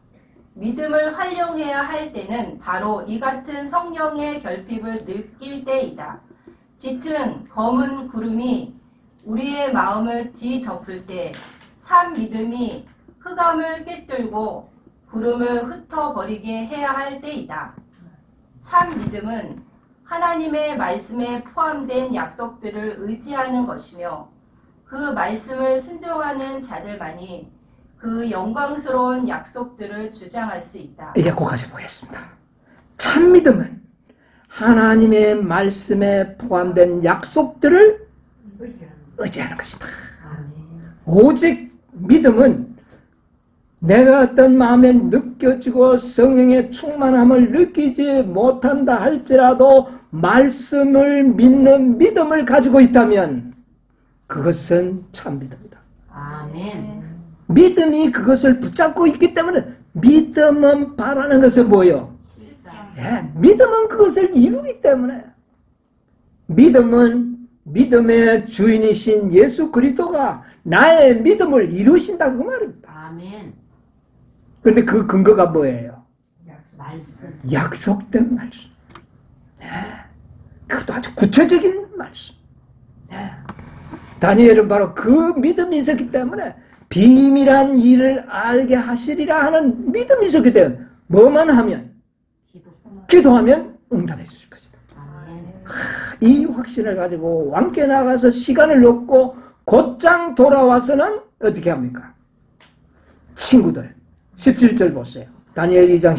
믿음을 활용해야 할 때는 바로 이 같은 성령의 결핍을 느낄 때이다. 짙은 검은 구름이 우리의 마음을 뒤덮을 때 산 믿음이 흑암을 꿰뚫고 구름을 흩어버리게 해야 할 때이다. 참 믿음은 하나님의 말씀에 포함된 약속들을 의지하는 것이며 그 말씀을 순종하는 자들만이 그 영광스러운 약속들을 주장할 수 있다. 이제 거기까지 보겠습니다. 참 믿음은 하나님의 말씀에 포함된 약속들을 의지하는 것이다. 오직 믿음은 내가 어떤 마음에 느껴지고 성령의 충만함을 느끼지 못한다 할지라도 말씀을 믿는 믿음을 가지고 있다면 그것은 참 믿음이다. 아멘. 믿음이 그것을 붙잡고 있기 때문에 믿음은 바라는 것은 뭐예요? 믿음은 그것을 이루기 때문에 믿음은 믿음의 주인이신 예수 그리스도가 나의 믿음을 이루신다 그 말입니다. 아멘. 그런데 그 근거가 뭐예요? 말씀. 약속된 말씀. 그것도 아주 구체적인 말씀. 다니엘은 바로 그 믿음이 있었기 때문에 비밀한 일을 알게 하시리라 하는 믿음이 있었기 때문에 뭐만 하면 기도하면 응답해 주실 것이다. 이 확신을 가지고 왕께 나가서 시간을 얻고 곧장 돌아와서는 어떻게 합니까? 친구들 17절 보세요. 다니엘 2장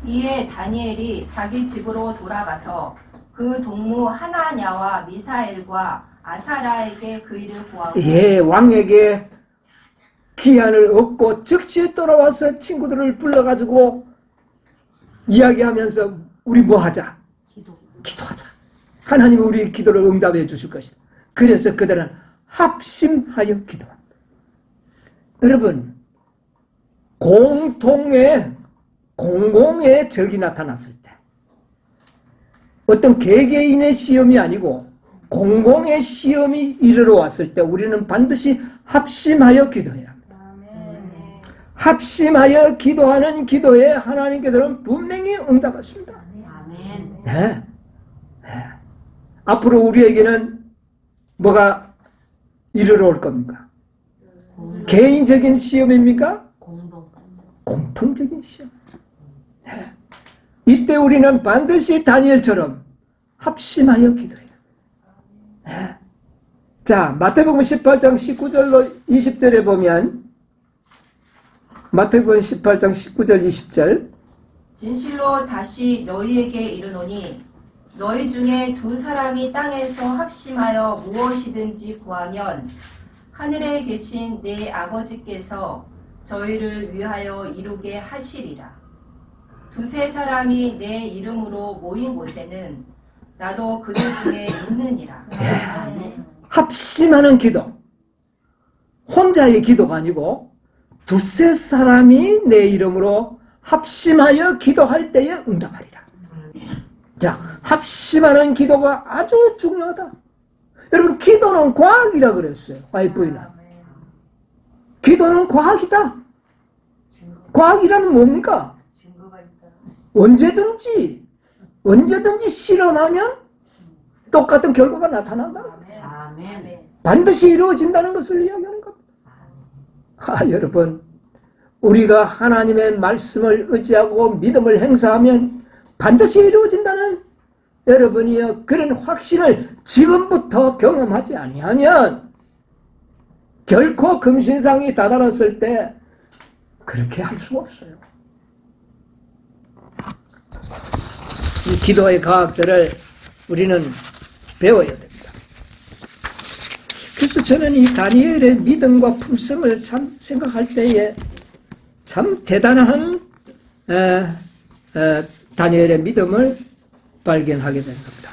이에 다니엘이 자기 집으로 돌아가서 그 동무 하나냐와 미사엘과 아사라에게 그 일을 구하고 왕에게 기한을 얻고 즉시 돌아와서 친구들을 불러가지고 이야기하면서 우리 뭐 하자? 기도하자. 하나님은 우리 기도를 응답해 주실 것이다. 그래서 그들은 합심하여 기도합니다. 여러분 공공의 적이 나타났을 때 어떤 개개인의 시험이 아니고 공공의 시험이 이르러 왔을 때 우리는 반드시 합심하여 기도해야 합니다. 합심하여 기도하는 기도에 하나님께서는 분명히 응답하십니다. 네. 앞으로 우리에게는 뭐가 이르러 올 겁니까? 개인적인 시험입니까? 공통적인 시험. 이때 우리는 반드시 다니엘처럼 합심하여 기도해요. 자, 마태복음 18장 19절로 20절에 보면 마태복음 18장 19절 20절 진실로 다시 너희에게 이르노니 너희 중에 두 사람이 땅에서 합심하여 무엇이든지 구하면 하늘에 계신 내 아버지께서 저희를 위하여 이루게 하시리라. 두세 사람이 내 이름으로 모인 곳에는 나도 그들 중에 있느니라. 합심하는 기도. 혼자의 기도가 아니고 두세 사람이 내 이름으로 합심하여 기도할 때에 응답하리라. 자, 합심하는 기도가 아주 중요하다. 여러분, 기도는 과학이라 그랬어요. 와이프이는. 기도는 과학이다. 과학이라는 뭡니까? 언제든지 실험하면 똑같은 결과가 나타난다. 반드시 이루어진다는 것을 이야기하는 겁니다. 여러분, 우리가 하나님의 말씀을 의지하고 믿음을 행사하면 반드시 이루어진다는 여러분이여 그런 확신을 지금부터 경험하지 아니하면 결코 금신상이 다다랐을 때 그렇게 할 수가 없어요. 이 기도의 과학들을 우리는 배워야 됩니다. 그래서 저는 이 다니엘의 믿음과 품성을 참 생각할 때에 참 대단한 다니엘의 믿음을 발견하게 된 겁니다.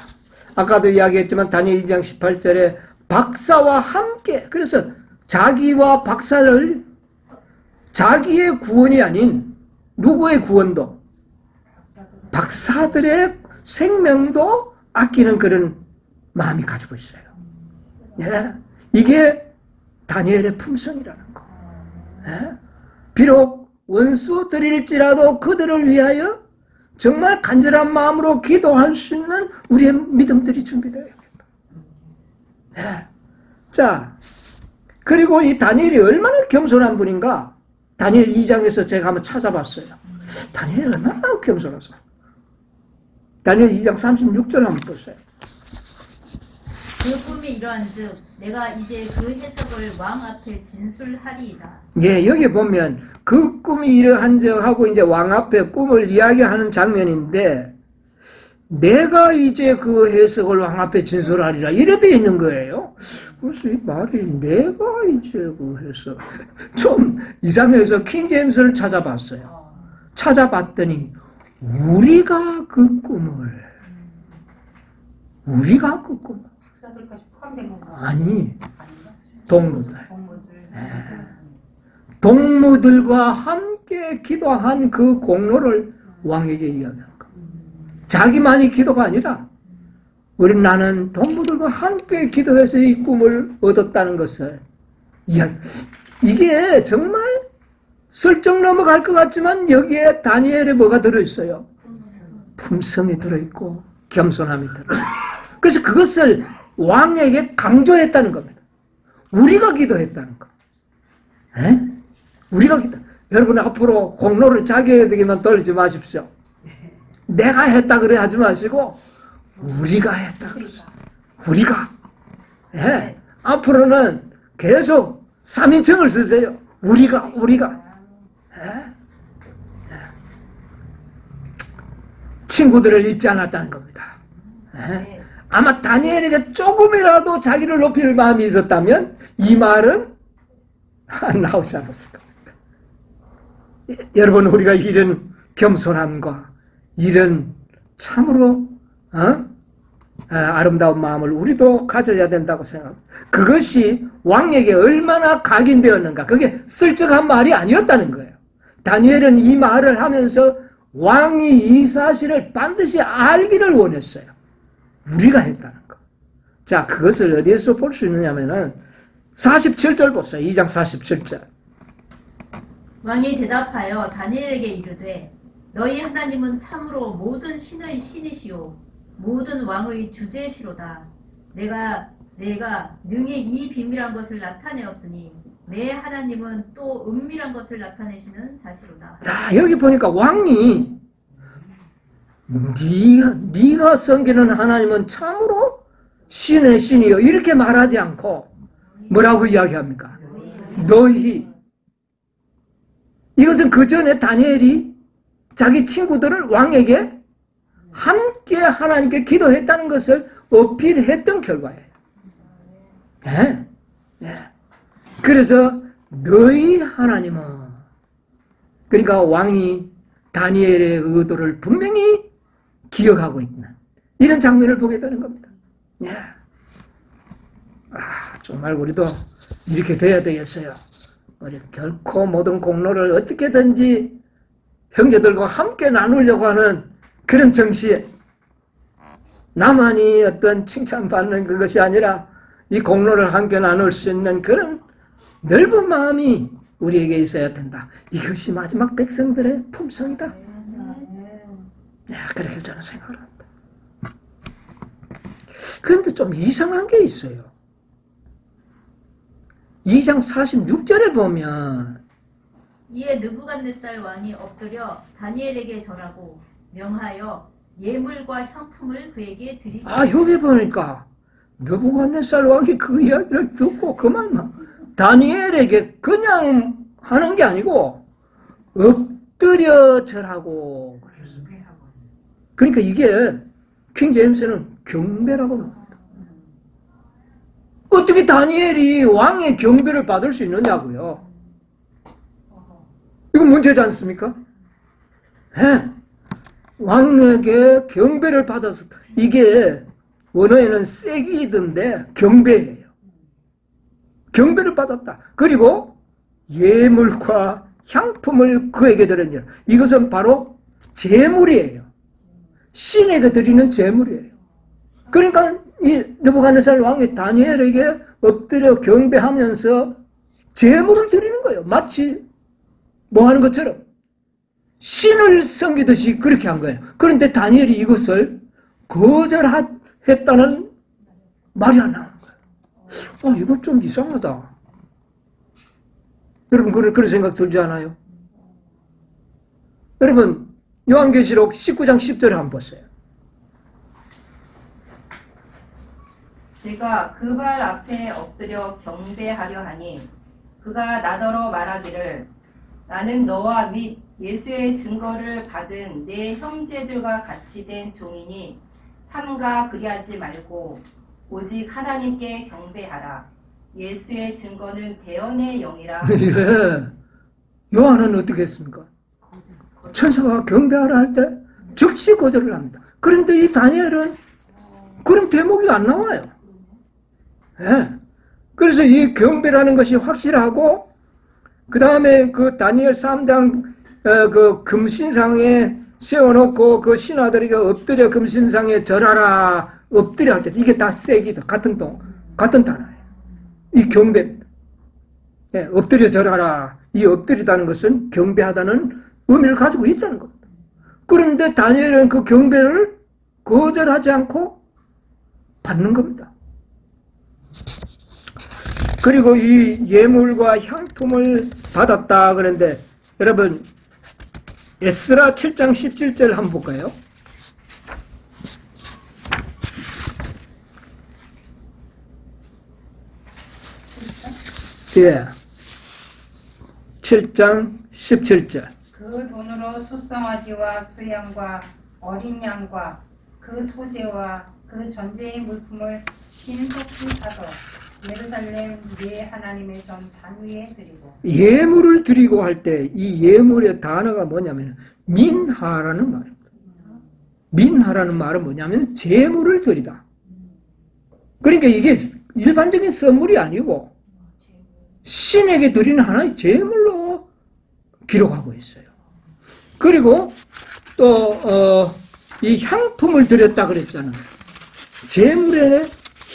아까도 이야기했지만 다니엘 2장 18절에 박사와 함께, 그래서 자기와 박사를 자기의 구원이 아닌 누구의 구원도, 박사들의 생명도 아끼는 그런 마음이 가지고 있어요. 예. 이게 다니엘의 품성이라는 거. 예. 비록 원수들일지라도 그들을 위하여 정말 간절한 마음으로 기도할 수 있는 우리의 믿음들이 준비되어야겠다. 예. 자, 그리고 이 다니엘이 얼마나 겸손한 분인가? 다니엘 2장에서 제가 한번 찾아봤어요. 다니엘이 얼마나 겸손하세요. 다니엘 2장 36절 한번 보세요. 그 꿈이 이러한즉 내가 이제 그 해석을 왕 앞에 진술하리이다. 예, 여기 보면 그 꿈이 이러한즉 하고 이제 왕 앞에 꿈을 이야기하는 장면인데, 내가 이제 그 해석을 왕 앞에 진술하리라 이래 돼 있는 거예요. 그래서 이 말이 내가 이제 그 해석 좀 이상해서 킹제임스를 찾아봤어요. 찾아봤더니 우리가 그 꿈을 박사들까지 포함된 건가? 아니, 아닌가? 동무들. 동무들. 동무들과 함께 기도한 그 공로를 왕에게 이야기한 거. 자기만이 기도가 아니라 나는 동무들과 함께 기도해서 이 꿈을 얻었다는 것을 이야기. 이게 정말 슬쩍 넘어갈 것 같지만 여기에 다니엘에 뭐가 들어있어요? 품성이 들어있고 겸손함이 들어있고. 그래서 그것을 왕에게 강조했다는 겁니다. 우리가 기도했다는 거. 에? 우리가 기도. 여러분 앞으로 공로를 자기에게만 돌리지 마십시오. 내가 했다 그래 하지 마시고 우리가 했다 그러세요. 우리가. 예. 앞으로는 계속 3인칭을 쓰세요. 우리가. 예? 친구들을 잊지 않았다는 겁니다. 예? 아마 다니엘에게 조금이라도 자기를 높일 마음이 있었다면 이 말은 나오지 않았을 겁니다. 여러분, 우리가 이런 겸손함과 이런 참으로 아름다운 마음을 우리도 가져야 된다고 생각합니다. 그것이 왕에게 얼마나 각인되었는가. 그게 슬쩍한 말이 아니었다는 거예요. 다니엘은 이 말을 하면서 왕이 이 사실을 반드시 알기를 원했어요. 우리가 했다는 거. 자, 그것을 어디에서 볼 수 있느냐면은 47절 보세요. 2장 47절. 왕이 대답하여 다니엘에게 이르되 너희 하나님은 참으로 모든 신의 신이시오 모든 왕의 주제시로다. 내가 능히 이 비밀한 것을 나타내었으니 내 하나님은 또 은밀한 것을 나타내시는 자시로다. 자, 여기 보니까 왕이 네가 섬기는 하나님은 참으로 신의 신이요 이렇게 말하지 않고 뭐라고 이야기합니까? 너희. 이것은 그 전에 다니엘이 자기 친구들을 왕에게 함께 하나님께 기도했다는 것을 어필했던 결과예요. 예? 예. 그래서 너희 하나님은, 그러니까 왕이 다니엘의 의도를 분명히 기억하고 있는 이런 장면을 보게 되는 겁니다. 예. 정말 우리도 이렇게 돼야 되겠어요. 우리 결코 모든 공로를 어떻게든지 형제들과 함께 나누려고 하는 그런 정시에 나만이 어떤 칭찬받는 그것이 아니라 이 공로를 함께 나눌 수 있는 그런 넓은 마음이 우리에게 있어야 된다. 이것이 마지막 백성들의 품성이다. 그렇게 저는 생각을 합니다. 그런데 좀 이상한 게 있어요. 2장 46절에 보면 이에 느부갓네살 왕이 엎드려 다니엘에게 절하고 명하여 예물과 향품을 그에게 드리고. 여기 보니까 느부갓네살 왕이 그 이야기를 듣고 그만 다니엘에게 그냥 하는 게 아니고 엎드려 절하고 그랬습니다. 그러니까 이게 킹제임스는 경배라고 합니다. 어떻게 다니엘이 왕의 경배를 받을 수 있느냐고요. 이거 문제지 않습니까? 네. 왕에게 경배를 받아서, 이게 원어에는 세기던데 경배예요. 경배를 받았다. 그리고 예물과 향품을 그에게 드렸느니라. 이것은 바로 제물이에요. 신에게 드리는 제물이에요. 그러니까 이 느부갓네살 왕이 다니엘에게 엎드려 경배하면서 제물을 드리는 거예요. 마치 뭐 하는 것처럼 신을 섬기듯이 그렇게 한 거예요. 그런데 다니엘이 이것을 거절했다는 말이 안 나오는 거예요. 이건 좀 이상하다. 여러분 그런 생각 들지 않아요? 여러분 요한계시록 19장 10절에 한번 보세요. 내가 그 발 앞에 엎드려 경배하려 하니 그가 나더러 말하기를 나는 너와 및 예수의 증거를 받은 내 형제들과 같이 된 종이니 삼가 그리하지 말고 오직 하나님께 경배하라. 예수의 증거는 대언의 영이라. 예. 요한은 어떻게 했습니까? 천사가 경배하라 할 때 즉시 거절을 합니다. 그런데 이 다니엘은 그런 대목이 안 나와요. 예. 그래서 이 경배라는 것이 확실하고 그 다음에 그 다니엘 3장 그 금신상에 세워놓고 그 신하들에게 엎드려 금신상에 절하라 엎드려 할 때 이게 다 세기도 같은 단어예요. 이 경배입니다. 예, 엎드려 절하라. 이 엎드리다는 것은 경배하다는 의미를 가지고 있다는 겁니다. 그런데 다니엘은 그 경배를 거절하지 않고 받는 겁니다. 그리고 이 예물과 향품을 받았다 그런데 여러분 에스라 7장 17절 한번 볼까요? 예. 7장 17절. 그 돈으로 소송아지와 수양과 어린 양과 그 소재와 그 전제의 물품을 신속히 사서 예루살렘 내 하나님의 전 단위에 드리고. 예물을 드리고 할 때 이 예물의 단어가 뭐냐면 민하라는 말입니다. 민하라는 말은 뭐냐면 제물을 드리다. 그러니까 이게 일반적인 선물이 아니고 신에게 드리는 하나의 제물로 기록하고 있어요. 그리고 또 이 향품을 드렸다 그랬잖아요. 제물에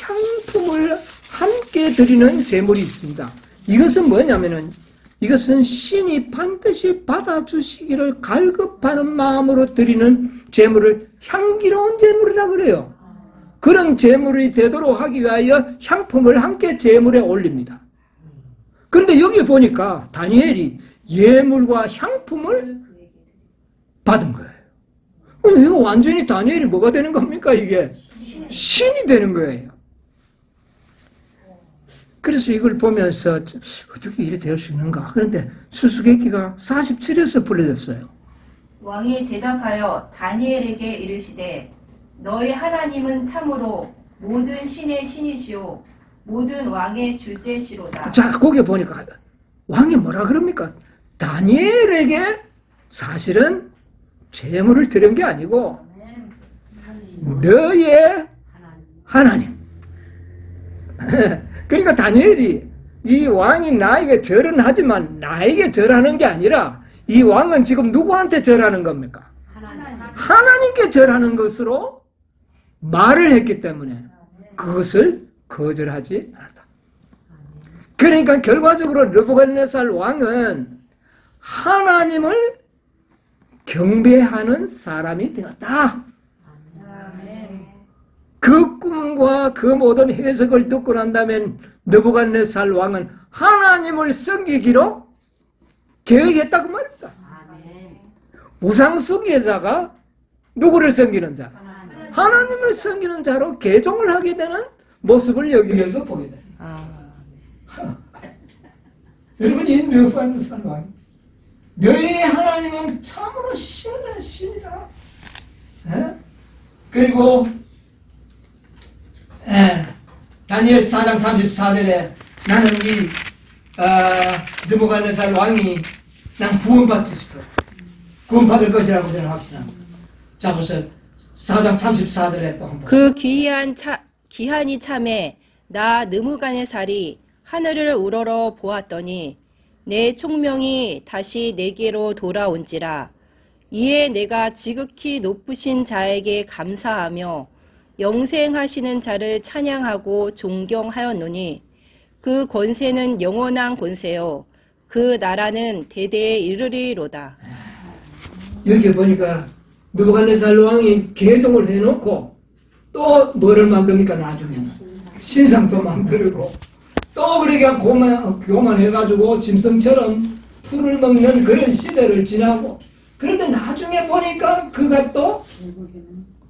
향품을 함께 드리는 제물이 있습니다. 이것은 뭐냐면은 이것은 신이 반드시 받아주시기를 갈급하는 마음으로 드리는 제물을 향기로운 제물이라 그래요. 그런 제물이 되도록 하기 위하여 향품을 함께 제물에 올립니다. 그런데 여기 보니까 다니엘이 예물과 향품을 받은 거예요. 이거 완전히 다니엘이 뭐가 되는 겁니까? 이게 신이 되는 거예요. 그래서 이걸 보면서 어떻게 이래 될 수 있는가? 그런데 수수께끼가 47에서 풀려졌어요. 왕이 대답하여 다니엘에게 이르시되 너희 하나님은 참으로 모든 신의 신이시오 모든 왕의 주제시로다. 자, 거기 보니까 왕이 뭐라 그럽니까? 다니엘에게 사실은 제물을 드린 게 아니고 너의 하나님. 그러니까 다니엘이 이 왕이 나에게 절은 하지만 나에게 절하는 게 아니라 이 왕은 지금 누구한테 절하는 겁니까? 하나님께 절하는 것으로 말을 했기 때문에 그것을 거절하지 않았다. 그러니까 결과적으로 느부갓네살 왕은 하나님을 경배하는 사람이 되었다. 그 꿈과 그 모든 해석을 듣고 난다면 느부갓네살 왕은 하나님을 섬기기로 계획했다고 말입니다. 우상 숭배자가 누구를 섬기는 자? 하나님을 섬기는 자로 개종을 하게 되는 모습을 여기면서 보게 됩니다. 여러분, 이 느부갓네살 왕, 너희 하나님은 참으로 신이라. 그리고 다니엘 4장 34절에 나는 이 느부갓네살 왕이 난 구원받을 것이라고 저는 확신합니다. 자, 보세요. 4장 34절에 또 한번. 그 기한이 참에 나 느부갓네살이 하늘을 우러러 보았더니 내 총명이 다시 내게로 돌아온지라. 이에 내가 지극히 높으신 자에게 감사하며 영생하시는 자를 찬양하고 존경하였노니 그 권세는 영원한 권세요 그 나라는 대대에 이르리로다. 여기 보니까 느부갓네살 왕이 개종을 해놓고 또 뭐를 만듭니까? 나중에 신상도 만들고 또 그렇게 교만해가지고 짐승처럼 풀을 먹는 그런 시대를 지나고, 그런데 나중에 보니까 그가 또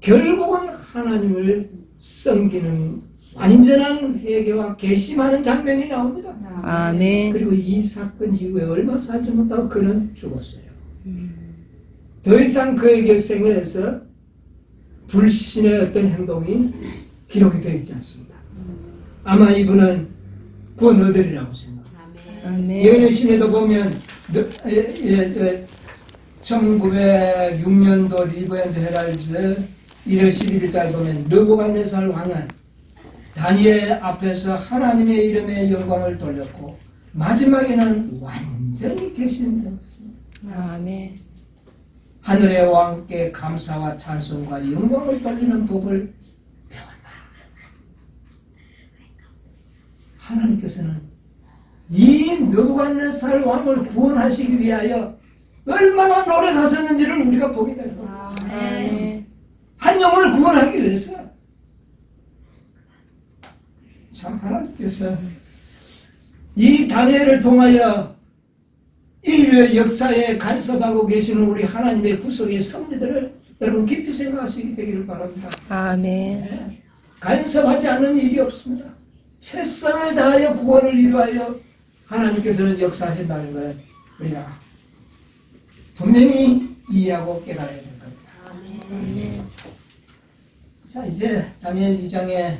결국은 하나님을 섬기는 완전한 회개와 개심하는 장면이 나옵니다. 아멘. 그리고 이 사건 이후에 얼마 살지 못하고 그는 죽었어요. 더 이상 그에게 생애에서 불신의 어떤 행동이 기록이 되어 있지 않습니다. 아마 이분은 구원 얻으리라고 생각합니다. 아멘. 예언의 신에도 보면 1906년도 리버앤드 헤랄드 1월 11일자에 보면 느부갓네살 왕은 다니엘 앞에서 하나님의 이름의 영광을 돌렸고 마지막에는 완전히 개신되었습니다. 아멘. 하늘의 왕께 감사와 찬송과 영광을 돌리는 법을 배웠다. 하나님께서는 이 느부갓네살 왕을 구원하시기 위하여 얼마나 노력하셨는지를 우리가 보게 됩니다. 아멘. 한 영혼을 구원하기 위해서 참 하나님께서 이 다니엘을 통하여 인류의 역사에 간섭하고 계시는 우리 하나님의 구속의 섭리들을 여러분 깊이 생각하시게 되기를 바랍니다. 아멘. 간섭하지 않는 일이 없습니다. 최선을 다하여 구원을 이루하여 하나님께서는 역사하신다는 걸 우리가 분명히 이해하고 깨달아야 될 겁니다. 아멘. 자, 이제 다니엘 2장에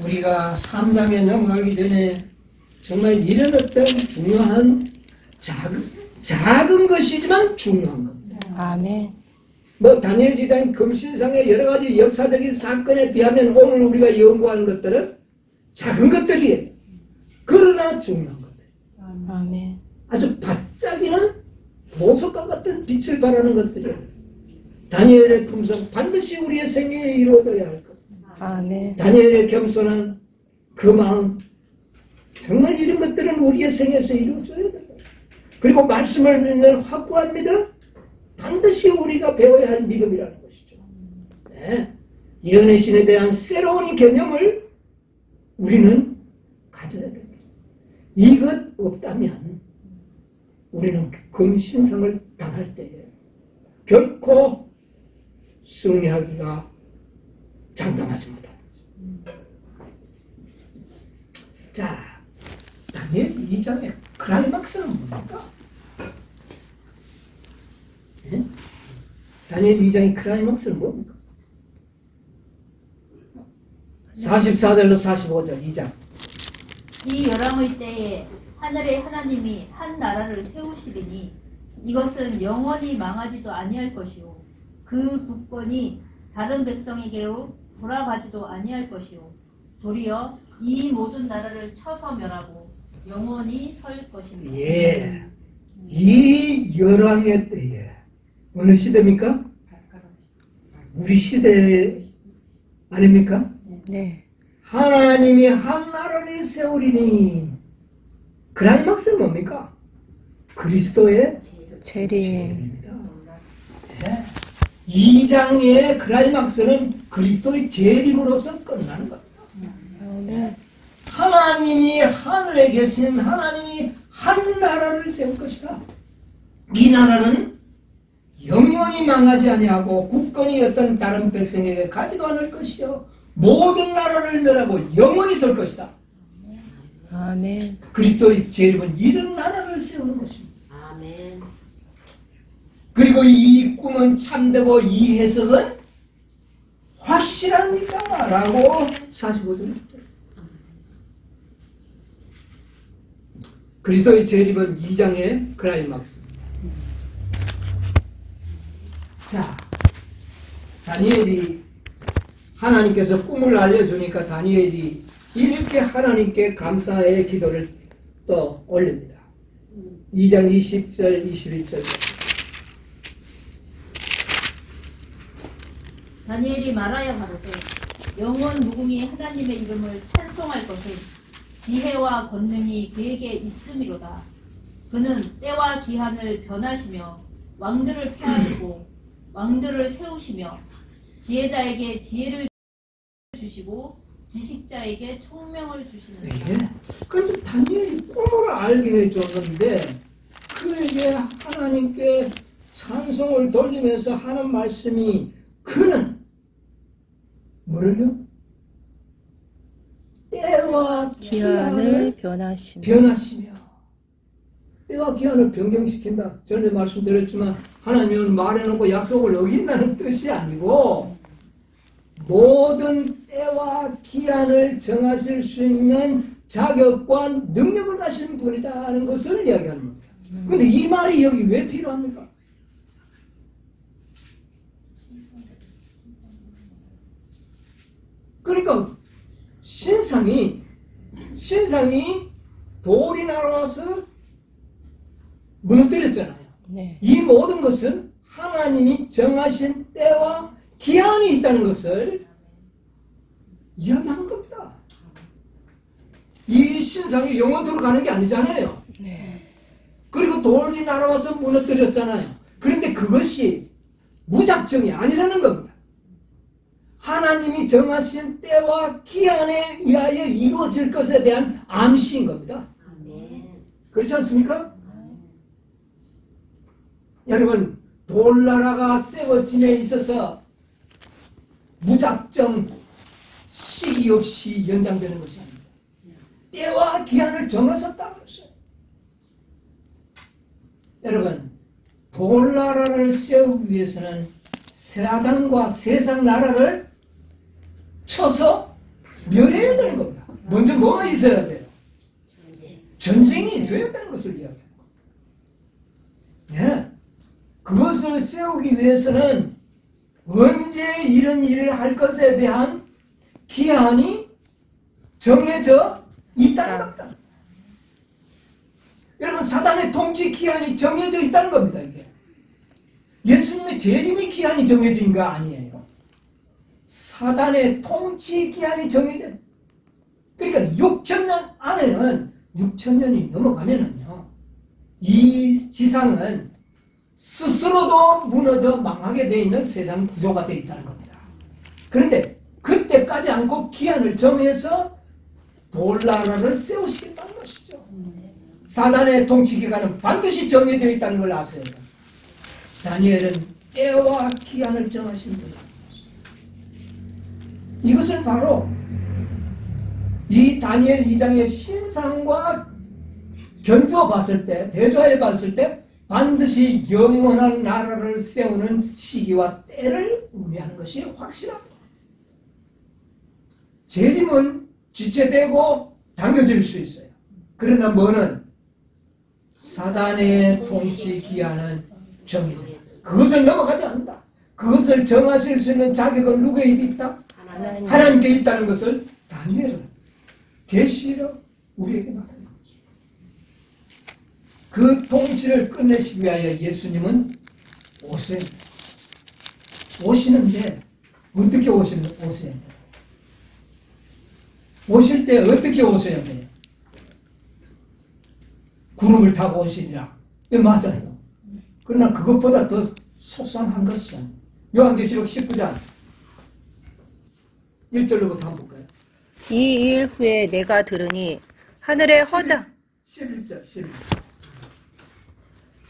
우리가 3장에 넘어가기 전에 정말 이런 어떤 중요한 작은 것이지만 중요한 겁니다. 아멘. 뭐 다니엘 2장 금신상의 여러 가지 역사적인 사건에 비하면 오늘 우리가 연구하는 것들은 작은 것들이에요. 그러나 중요한 것들. 아멘. 아주 반짝이는 보석과 같은 빛을 발하는 것들이에요. 다니엘의 품성 반드시 우리의 생애에 이루어져야 할 것. 아멘. 다니엘의 겸손한 그 마음, 정말 이런 것들은 우리의 생에서 이루어져야 돼요. 그리고 말씀을 믿는 확고한 믿음, 반드시 우리가 배워야 할 믿음이라는 것이죠. 네. 예언의 신에 대한 새로운 개념을 우리는 가져야 됩니다. 이것 없다면 우리는 금신상을 당할 때에 결코 승리하기가 장담하지 못합니다. 자, 다니엘 2장의 클라이막스는 뭡니까? 네? 다니엘 2장의 클라이막스는 뭡니까? 44절로 45절 2장. 이 열왕의 때에 하늘의 하나님이 한 나라를 세우시리니 이것은 영원히 망하지도 아니할 것이요 그 국권이 다른 백성에게로 돌아가지도 아니할 것이요 도리어 이 모든 나라를 쳐서 멸하고 영원히 설 것입니다. 예. 이 열왕의 때에 어느 시대입니까? 우리 시대 아닙니까? 네. 하나님이 한 나라를 세우리니 클라이막스는 뭡니까? 그리스도의 재림. 재림입니다. 네. 2장의 클라이막스는 그리스도의 재림으로서 끝나는 겁니다. 아멘. 하나님이 하늘에 계신 하나님이 한 나라를 세울 것이다. 이 나라는 영원히 망하지 아니하고 국권이 어떤 다른 백성에게 가지도 않을 것이요 모든 나라를 멸하고 영원히 설 것이다. 아멘. 그리스도의 재림은 이런 나라를 세우는 것입니다. 아멘. 그리고 이 꿈은 참되고 이 해석은 확실합니다. 라고 45절 그리스도의 재림은 2장의 클라이막스입니다. 자, 다니엘이 하나님께서 꿈을 알려주니까 다니엘이 이 이렇게 하나님께 감사의 기도를 또 올립니다. 2장 20절 21절. 다니엘이 말하여 가로되 영원 무궁히 하나님의 이름을 찬송할 것은 지혜와 권능이 그에게 있음이로다. 그는 때와 기한을 변하시며 왕들을 패하시고 왕들을 세우시며 지혜자에게 지혜를 주시고 지식자에게 총명을 주시느니라. 그런데 다니엘이 꿈을 알게 해줬는데 그에게 하나님께 찬송을 돌리면서 하는 말씀이 그는 뭐를요? 때와 기한을 변하시며 때와 기한을 변경시킨다. 전에 말씀드렸지만 하나님은 말해놓고 약속을 어긴다는 뜻이 아니고 모든 때와 기한을 정하실 수 있는 자격과 능력을 가진 분이다 하는 것을 이야기하는 겁니다. 그런데 이 말이 여기 왜 필요합니까? 그러니까 신상이 돌이 날아와서 무너뜨렸잖아요. 네. 이 모든 것은 하나님이 정하신 때와 기한이 있다는 것을 이야기하는 겁니다. 이 신상이 영원토록 가는 게 아니잖아요. 네. 그리고 돌이 날아와서 무너뜨렸잖아요. 그런데 그것이 무작정이 아니라는 겁니다. 하나님이 정하신 때와 기한에 의하여 이루어질 것에 대한 암시인 겁니다. 그렇지 않습니까? 여러분, 돌나라가 세워짐에 있어서 무작정 시기 없이 연장되는 것이 아닙니다. 때와 기한을 정하셨다고 했어요. 여러분, 돌나라를 세우기 위해서는 사단과 세상 나라를 쳐서 멸해야 되는 겁니다. 먼저 뭐가 있어야 돼요? 전쟁이 있어야 되는 것을 이야기합니다. 예. 그것을 세우기 위해서는 언제 이런 일을 할 것에 대한 기한이 정해져 있다는 겁니다. 여러분, 사단의 통치 기한이 정해져 있다는 겁니다. 이게 예수님의 재림의 기한이 정해진 거 아니에요. 사단의 통치 기한이 정해져. 그러니까 6,000년 안에는 6,000년이 넘어가면은요, 이 지상은 스스로도 무너져 망하게 되어 있는 세상 구조가 되어 있다는 겁니다. 그런데 그때까지 않고 기한을 정해서 돌나라를 세우시겠다는 것이죠. 사단의 통치기간은 반드시 정해져 있다는 걸 아세요. 다니엘은 때와 기한을 정하신 분입니다. 이것은 바로 이 다니엘 2장의 신상과 견주어 봤을 때, 대조해 봤을 때 반드시 영원한 나라를 세우는 시기와 때를 의미하는 것이 확실합니다. 재림은 지체되고 당겨질 수 있어요. 그러나 뭐는 사단의 통치 기한은 정해져요. 그것을 넘어가지 않는다. 그것을 정하실 수 있는 자격은 누구에게 있다? 하나님께 있다는 것을 다니엘은 계시로 우리에게 나타냅니다. 그 통치를 끝내시기 위하여 예수님은 오셔야 됩니다. 오시는데 어떻게 오셔야 돼요? 오실 때 어떻게 오셔야 돼요? 구름을 타고 오시리라. 맞아요. 그러나 그것보다 더 속상한 것은 요한계시록 19장 1절로부터 한번 볼까요? 이 일 후에 내가 들으니 하늘의 허다 11절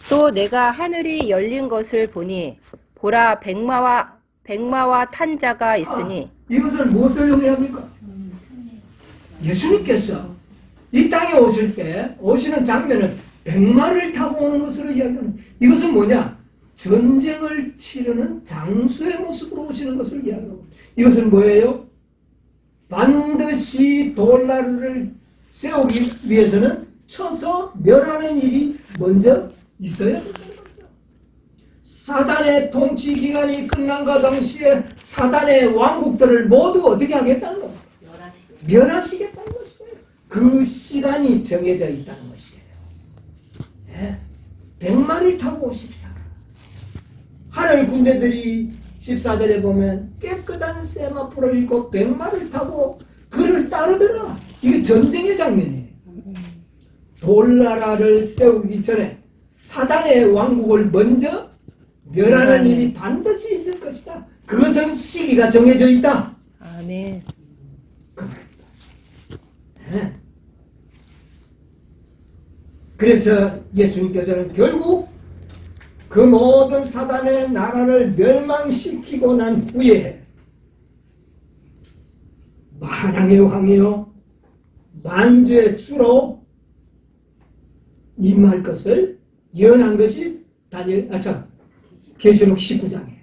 또 내가 하늘이 열린 것을 보니 보라 백마와 탄 자가 있으니 이것을 무엇을 의미합니까? 예수님께서 이 땅에 오실 때 오시는 장면은 백마를 타고 오는 것으로 이야기하는, 이것은 뭐냐? 전쟁을 치르는 장수의 모습으로 오시는 것을 이야기하고, 이것은 뭐예요? 반드시 돌나라를 세우기 위해서는 쳐서 멸하는 일이 먼저 있어야 된다는 겁니다. 사단의 통치 기간이 끝난과 동시에 사단의 왕국들을 모두 어떻게 하겠다는 겁니다. 멸하시겠다는 그 시간이 정해져 있다는 것이에요. 예? 100마리를 타고 오십니다. 하늘 군대들이 14절에 보면 깨끗한 세마포를 입고 100마리를 타고 그를 따르더라. 이게 전쟁의 장면이에요. 돌나라를 세우기 전에 사단의 왕국을 먼저 멸하는 일이 반드시 있을 것이다. 그것은 시기가 정해져 있다. 아멘. 그 말입니다. 네. 그래서 예수님께서는 결국 그 모든 사단의 나라를 멸망시키고 난 후에 만왕의 왕이요 만주의 주로 임할 것을 예언한 것이 계시록 19장에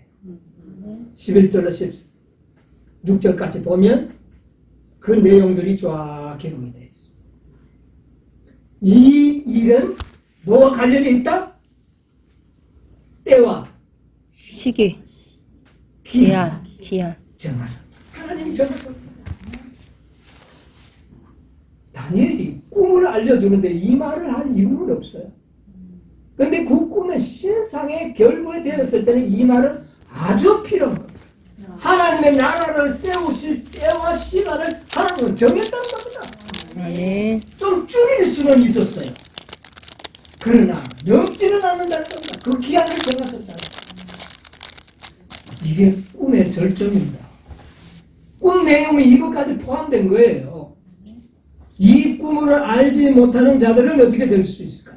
11절로 16절까지 보면 그 내용들이 쫙 기록이 되어 있습니다. 이 일은 뭐와 관련이 있다? 때와 시기, 기한 기한. 하나님이 정하셨습니다. 다니엘이 꿈을 알려주는데 이 말을 할 이유는 없어요. 그런데 그 꿈은 신상에 결부되었을 때는 이 말은 아주 필요한 겁니다. 하나님의 나라를 세우실 때와 시간을 하나님은 정했다는 겁니다. 아멘. 좀 줄일 수는 있었어요. 그러나 넘지는 않는다는 겁니다. 그 기한을 정하셨다는 겁니다. 이게 꿈의 절정입니다. 꿈 내용이 이것까지 포함된 거예요. 이 꿈을 알지 못하는 자들은 어떻게 될 수 있을까요?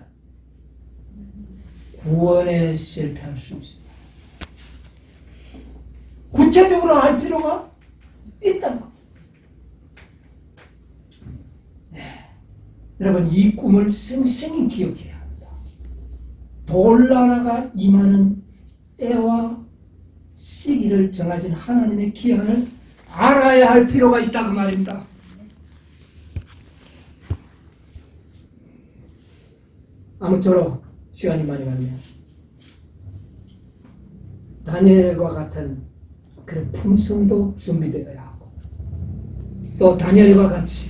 구원에 실패할 수 있습니다. 구체적으로 알 필요가 있다는 겁니다. 네. 여러분, 이 꿈을 생생히 기억해야 합니다. 돌나라가 임하는 때와 시기를 정하신 하나님의 기한을 알아야 할 필요가 있다 그 말입니다. 아무쪼록 시간이 많이 갔네요. 다니엘과 같은 그런 품성도 준비되어야 하고 또 다니엘과 같이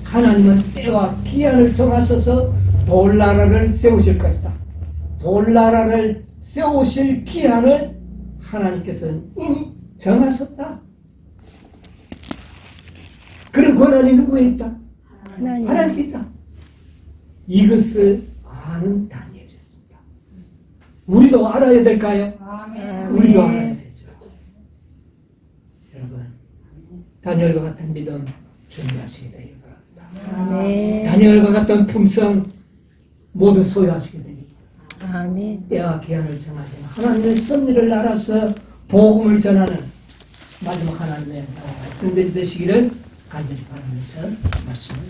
하나님은 때와 기한을 정하셔서 돌나라를 세우실 것이다. 돌나라를 세우실 기한을 하나님께서는 이미 정하셨다. 그런 권한이 누구에 있다? 하나님께 있다. 이것을 아는 다니엘이었습니다. 우리도 알아야 될까요? 아멘. 우리도 알아야 되죠. 여러분, 다니엘과 같은 믿음 준비하시게 되길 바랍니다. 아멘. 다니엘과 같은 품성 모두 소유하시게 되길 바랍니다. 아멘. 때와 기한을 정하신 하나님의 섭리를 알아서 복음을 전하는 마지막 하나님의 백성들이 되시기를 간절히 바라면서 말씀을